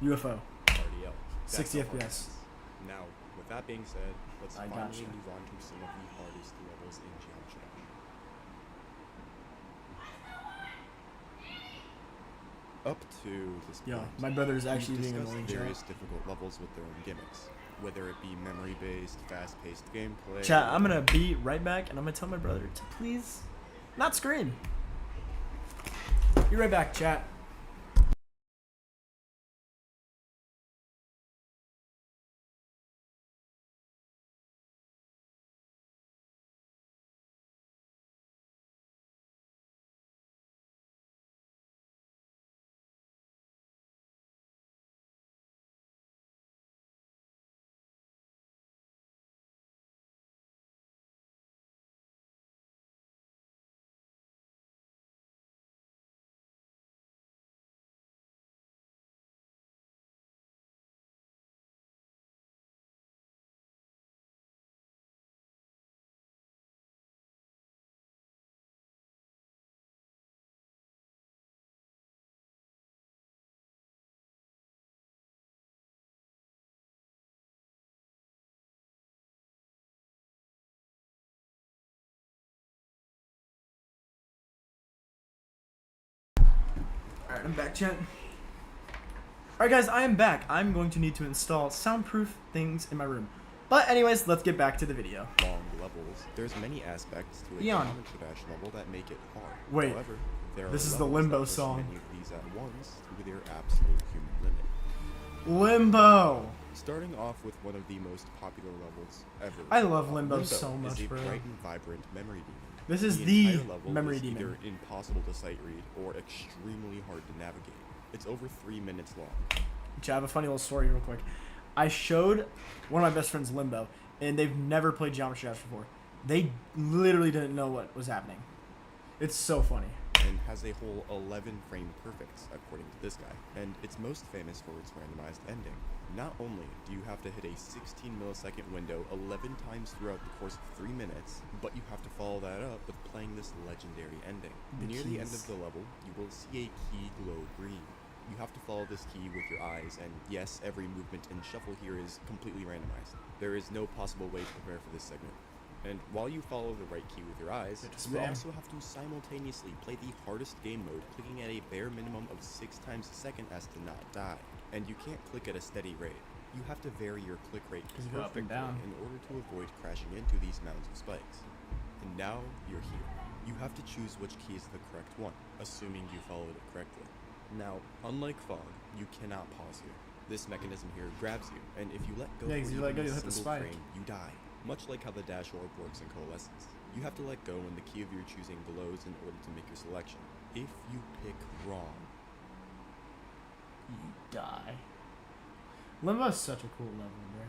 UFO. RDL. That's 60 how hard it FPS. is. Now, with that being said, let's I finally gotcha. move on to some of the hardest levels in Geometry Dash. Up to this Yeah, point, my brother is actually we've being discussed annoying. various Chat. difficult levels with their own gimmicks, whether it be memory-based, fast-paced gameplay. Chat, I'm gonna be right back, and I'm gonna tell my brother to please not scream. Be right back, chat. Alright, I'm back, chat. Alright, guys, I am back. I'm going to need to install soundproof things in my room. But anyways, let's get back to the video. Long levels, there's many aspects to a Eon. Geometry Dash level that make it hard. Wait, However, there this are is the levels Limbo that push song. many of these at once to their absolute human limit. Limbo. Starting off with one of the most popular levels ever. I love Limbo Limbo so much, is a bro. bright and vibrant memory demon. This is the entire level memory is demon. either impossible to sight read or extremely hard to navigate. It's over 3 minutes long. Chat, I have a funny little story real quick. I showed one of my best friends Limbo, and they've never played Geometry Dash before. They literally didn't know what was happening. It's so funny. And has a whole 11 frame perfects, according to this guy. And it's most famous for its randomized ending. Not only do you have to hit a 16 millisecond window 11 times throughout the course of 3 minutes, but you have to follow that up with playing this legendary ending. The Near the end keys. of the level, you will see a key glow green. You have to follow this key with your eyes, and yes, every movement and shuffle here is completely randomized. There is no possible way to prepare for this segment. And while you follow the right key with your eyes, Get to you spam. also have to simultaneously play the hardest game mode, clicking at a bare minimum of 6 times a second as to not die. And you can't click at a steady rate. You have to vary your click rate 'Cause you go up and perfectly down. in order to avoid crashing into these mounds of spikes. And now you're here. You have to choose which key is the correct one, assuming you followed it correctly. Now, unlike Fog, you cannot pause here. This mechanism here grabs you, and if you let go Yeah, for 'cause you even let go, a you'll hit the single spike. frame, you die. Much like how the dash orb works in Coalescence. You have to let go when the key of your choosing glows in order to make your selection. If you pick wrong, You die. Limbo is such a cool level, bro.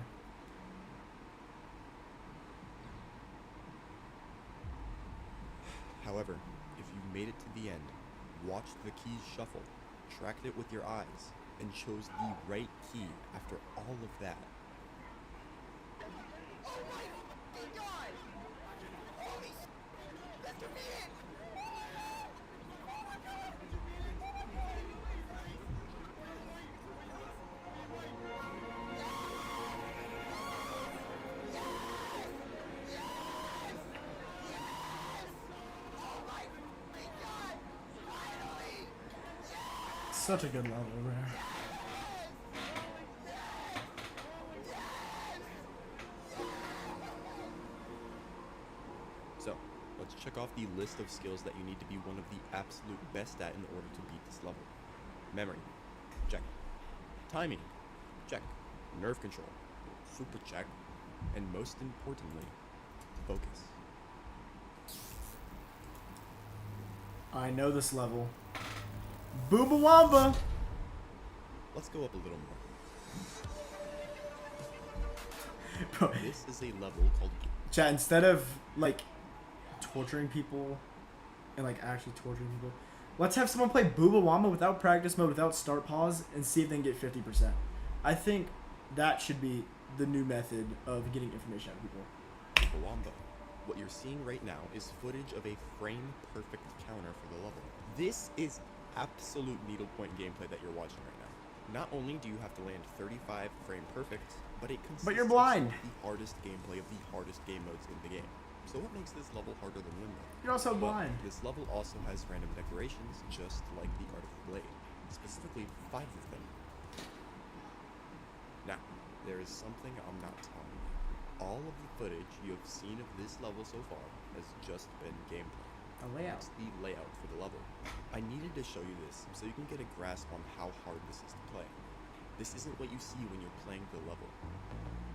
however, if you made it to the end, watched the keys shuffle, tracked it with your eyes, and chose the right key after all of that, Such a good level, bro. So, let's check off the list of skills that you need to be one of the absolute best at in order to beat this level. Memory, check. Timing, check. Nerve control, super check. And most importantly, focus. I know this level. Booba Wamba! Let's go up a little more. Bro, This is a level called chat, instead of like torturing people and like actually torturing people, let's have someone play Booba Wamba without practice mode, without start pause, and see if they can get 50%. I think that should be the new method of getting information out of people. Wamba. What you're seeing right now is footage of a frame-perfect counter for the level. This is absolute needlepoint gameplay that you're watching right now. Not only do you have to land 35 frame perfect, but it consists But you're of blind. the hardest gameplay of the hardest game modes in the game. So what makes this level harder than Limbo? You're also Well, blind. this level also has random decorations, just like the Art of the Blade. Specifically, 5 of them. Now, there is something I'm not telling you. All of the footage you have seen of this level so far has just been gameplay. A layout. It's the layout for the level. I needed to show you this so you can get a grasp on how hard this is to play. This isn't what you see when you're playing the level.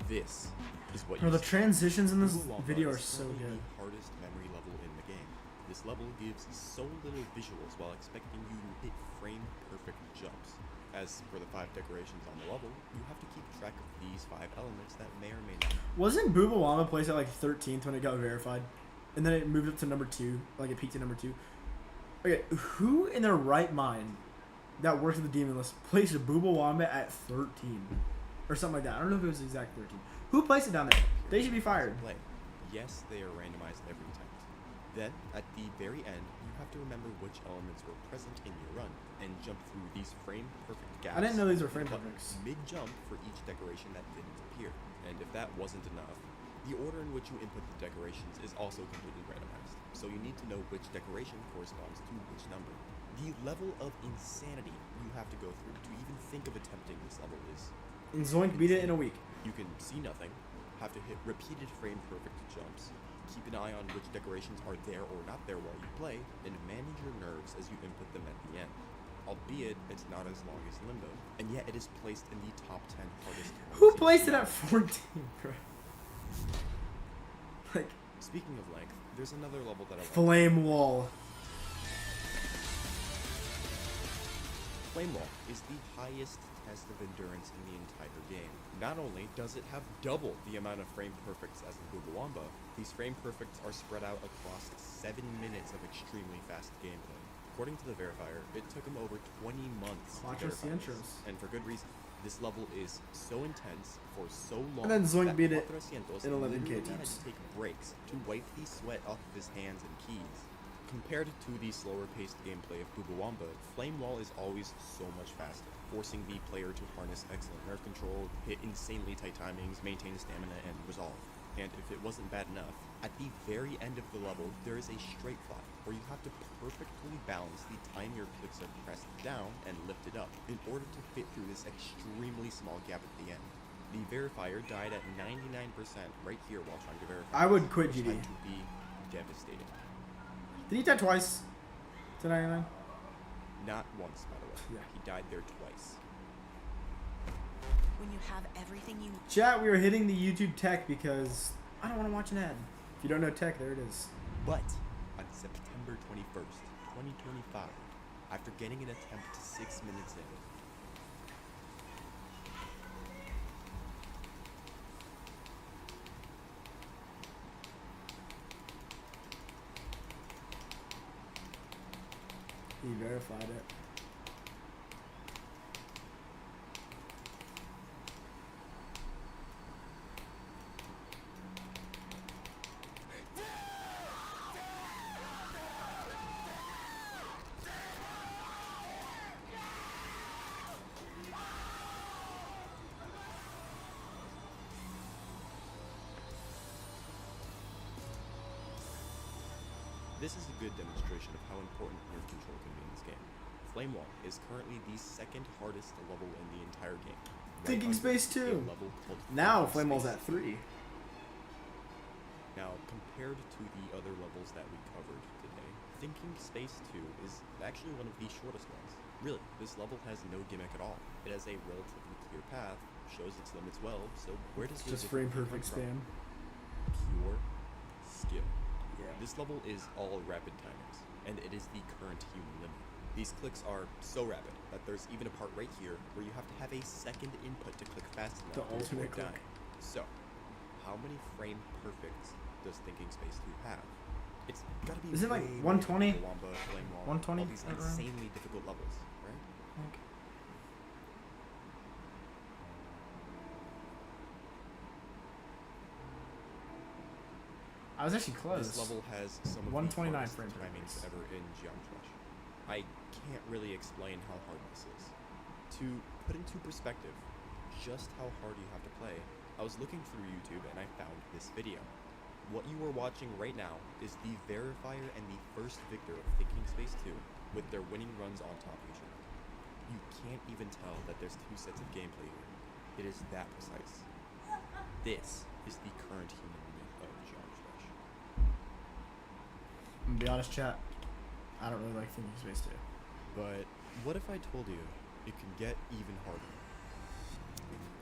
This is what Bro, you the see. transitions in this Booba Wamba video are is so currently good. the hardest memory level in the game. This level gives so little visuals while expecting you to hit frame perfect jumps. As for the 5 decorations on the level, you have to keep track of these 5 elements that may or may not. Wasn't Booba Wamba placed at like 13th when it got verified? And then it moved up to number 2, like it peaked at number 2. Okay, who in their right mind that works with the Demon List placed a Booba Wamba at 13? Or something like that. I don't know if it was exact 13. Who placed it down there? They should be fired. Play. Yes, they are randomized every time. Then, at the very end, you have to remember which elements were present in your run and jump through these frame-perfect gaps. I didn't know these were with the button frame-perfects. Mid-jump for each decoration that didn't appear. And if that wasn't enough, the order in which you input the decorations is also completely randomized. So you need to know which decoration corresponds to which number. The level of insanity you have to go through to even think of attempting this level is And Zoink beat it in a week. you can see nothing, have to hit repeated frame-perfect jumps, keep an eye on which decorations are there or not there while you play, and manage your nerves as you input them at the end. Albeit, it's not as long as Limbo, and yet it is placed in the top 10 hardest. Who modes placed in it at the 14, bro? Like, Speaking of length, there's another level that I want. Flame Wall. Flame Wall is the highest test of endurance in the entire game. Not only does it have double the amount of frame perfects as in Booba Wamba, these frame perfects are spread out across 7 minutes of extremely fast gameplay. According to the verifier, it took him over 20 months to Quattro verify this, Cientos. and for good reason. This level is so intense for so long And then Zoink that beat it Quattro Cientos in 11K literally had times. to take breaks to wipe the sweat off of his hands and keys. Compared to the slower paced gameplay of Booba Wamba, Flame Wall is always so much faster, forcing the player to harness excellent nerve control, hit insanely tight timings, maintain stamina, and resolve. And if it wasn't bad enough, at the very end of the level, there is a straight fly, where you have to perfectly balance the time your clicks are pressed down and lifted up, in order to fit through this extremely small gap at the end. The verifier died at 99% right here while trying to verify. I would quit which GD. had to be devastating. Did he die twice? To 99? Not once, by the way. Yeah. He died there twice. When you have everything you Chat, we are hitting the YouTube tech because I don't want to watch an ad. If you don't know tech, there it is. But on September 21st, 2025, after getting an attempt 6 minutes in, He verified it. this is a good demonstration of how important nerve control can be in this game. Flame Wall is currently the second hardest level in the entire game. Thinking under Space a 2. level called Now Thinking Flame Wall's Space. at 3. Now, compared to the other levels that we covered today, Thinking Space 2 is actually one of the shortest ones. Really, this level has no gimmick at all. It has a relatively clear path, shows its limits well, so where does It's the just frame difficulty perfect come from? spam. Pure skill. Yeah. This level is all rapid timings, and it is the current human limit. These clicks are so rapid that there's even a part right here where you have to have a second input to click fast enough The to alternate avoid click. dying. So, how many frame perfects does Thinking Space 2 have? It's gotta be Is it like way more than 120? Wamba, Flame Wall, 120 all these around? insanely difficult levels, right? I was actually close. This level has some of 129 the hardest frame timings perfects. ever in Geometry Dash. I can't really explain how hard this is. To put into perspective just how hard you have to play, I was looking through YouTube and I found this video. What you are watching right now is the verifier and the first victor of Thinking Space 2 with their winning runs on top of each other. You can't even tell that there's two sets of gameplay here. It is that precise. This is the current human limit of Geometry Dash. I'm gonna be honest, chat. I don't really like Thinking Space 2. But what if I told you it can get even harder?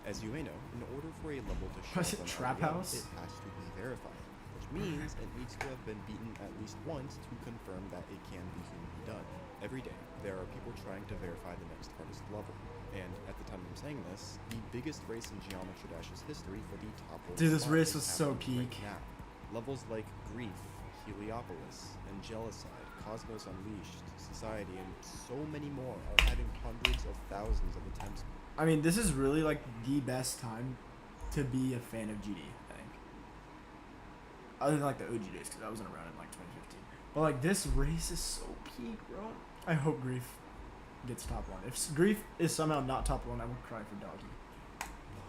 As you may know, in order for a level to show Was it up on Trap RDM, House? it has to be verified, which means it needs to have been beaten at least once to confirm that it can be humanly done. Every day, there are people trying to verify the next hardest level, and at the time I'm saying this, the biggest race in Geometry Dash's history for the top world Dude, this spot race is was so happening peak. right now. Levels like Grief, Heliopolis, Angelicide, Cosmos Unleashed, Society, and so many more are having hundreds of thousands of attempts. I mean, this is really like the best time to be a fan of GD, I think. Other than like the OG days, because I wasn't around in like 2015. But like this race is so peak, bro. I hope Grief gets top one. If Grief is somehow not top one, I will cry for Doggy.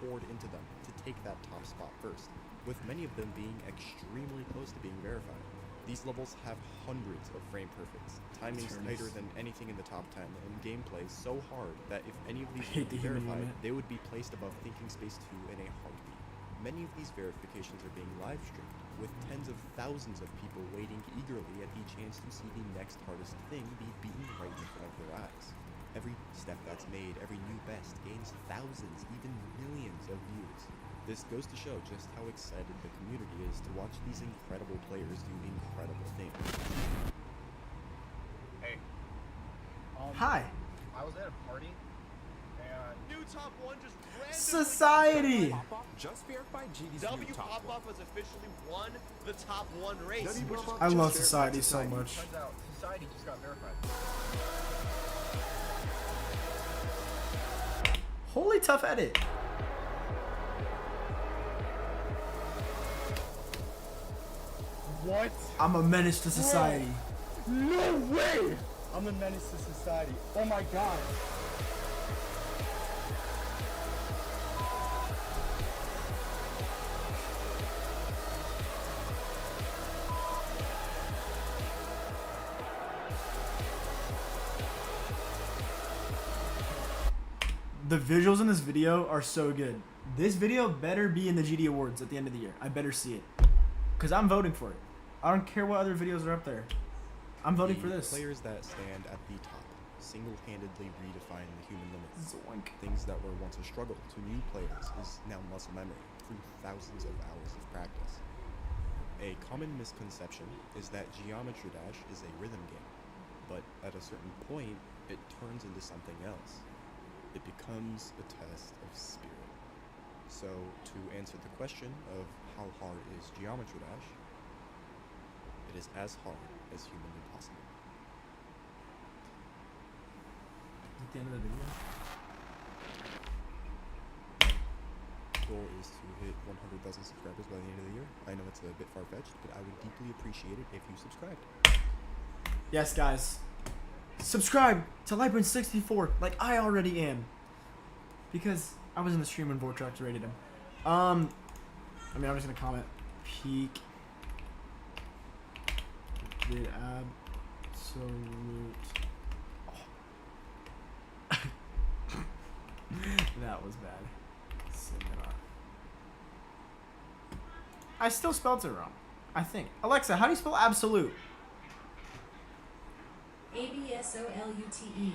Poured into them to take that top spot first, with many of them being extremely close to being verified. These levels have hundreds of frame perfects, timings Turns. tighter than anything in the top 10, and gameplay so hard that if any of these hate were to be the human verified, limit. they would be placed above Thinking Space 2 in a heartbeat. Many of these verifications are being live streamed, with tens of thousands of people waiting eagerly at the chance to see the next hardest thing be beaten right in front of their eyes. Every step that's made, every new best gains thousands, even millions of views. This goes to show just how excited the community is to watch these incredible players do incredible things. Hey. Hi. I was at a party, and New top one just randomly. Society. just verified GD's W new top Pop one. Off has officially won the top one race. W which is Pop-Off I just love verified Society so much. Turns out Society just got verified. Holy tough edit. What? I'm a menace to society. No way! I'm a menace to society. Oh my god. The visuals in this video are so good. This video better be in the GD Awards at the end of the year. I better see it. Because I'm voting for it. I don't care what other videos are up there. I'm voting for The this. players that stand at the top single-handedly redefine the human limit. Zoink. Things that were once a struggle to new players is now muscle memory through thousands of hours of practice. A common misconception is that Geometry Dash is a rhythm game, but at a certain point, it turns into something else. It becomes a test of spirit. So, to answer the question of how hard is Geometry Dash, it is as hard as humanly possible. At the end of the video. Goal is to hit 100,000 subscribers by the end of the year. I know it's a bit far-fetched, but I would deeply appreciate it if you subscribed. Yes, guys. Subscribe to Lightburn64 like I already am. Because I was in the stream when Vortrax rated him. I mean, I'm just gonna comment. Peak. Did absolute. Oh. That was bad. Seminar. I still spelled it wrong. I think. Alexa, how do you spell absolute? ABSOLUTE.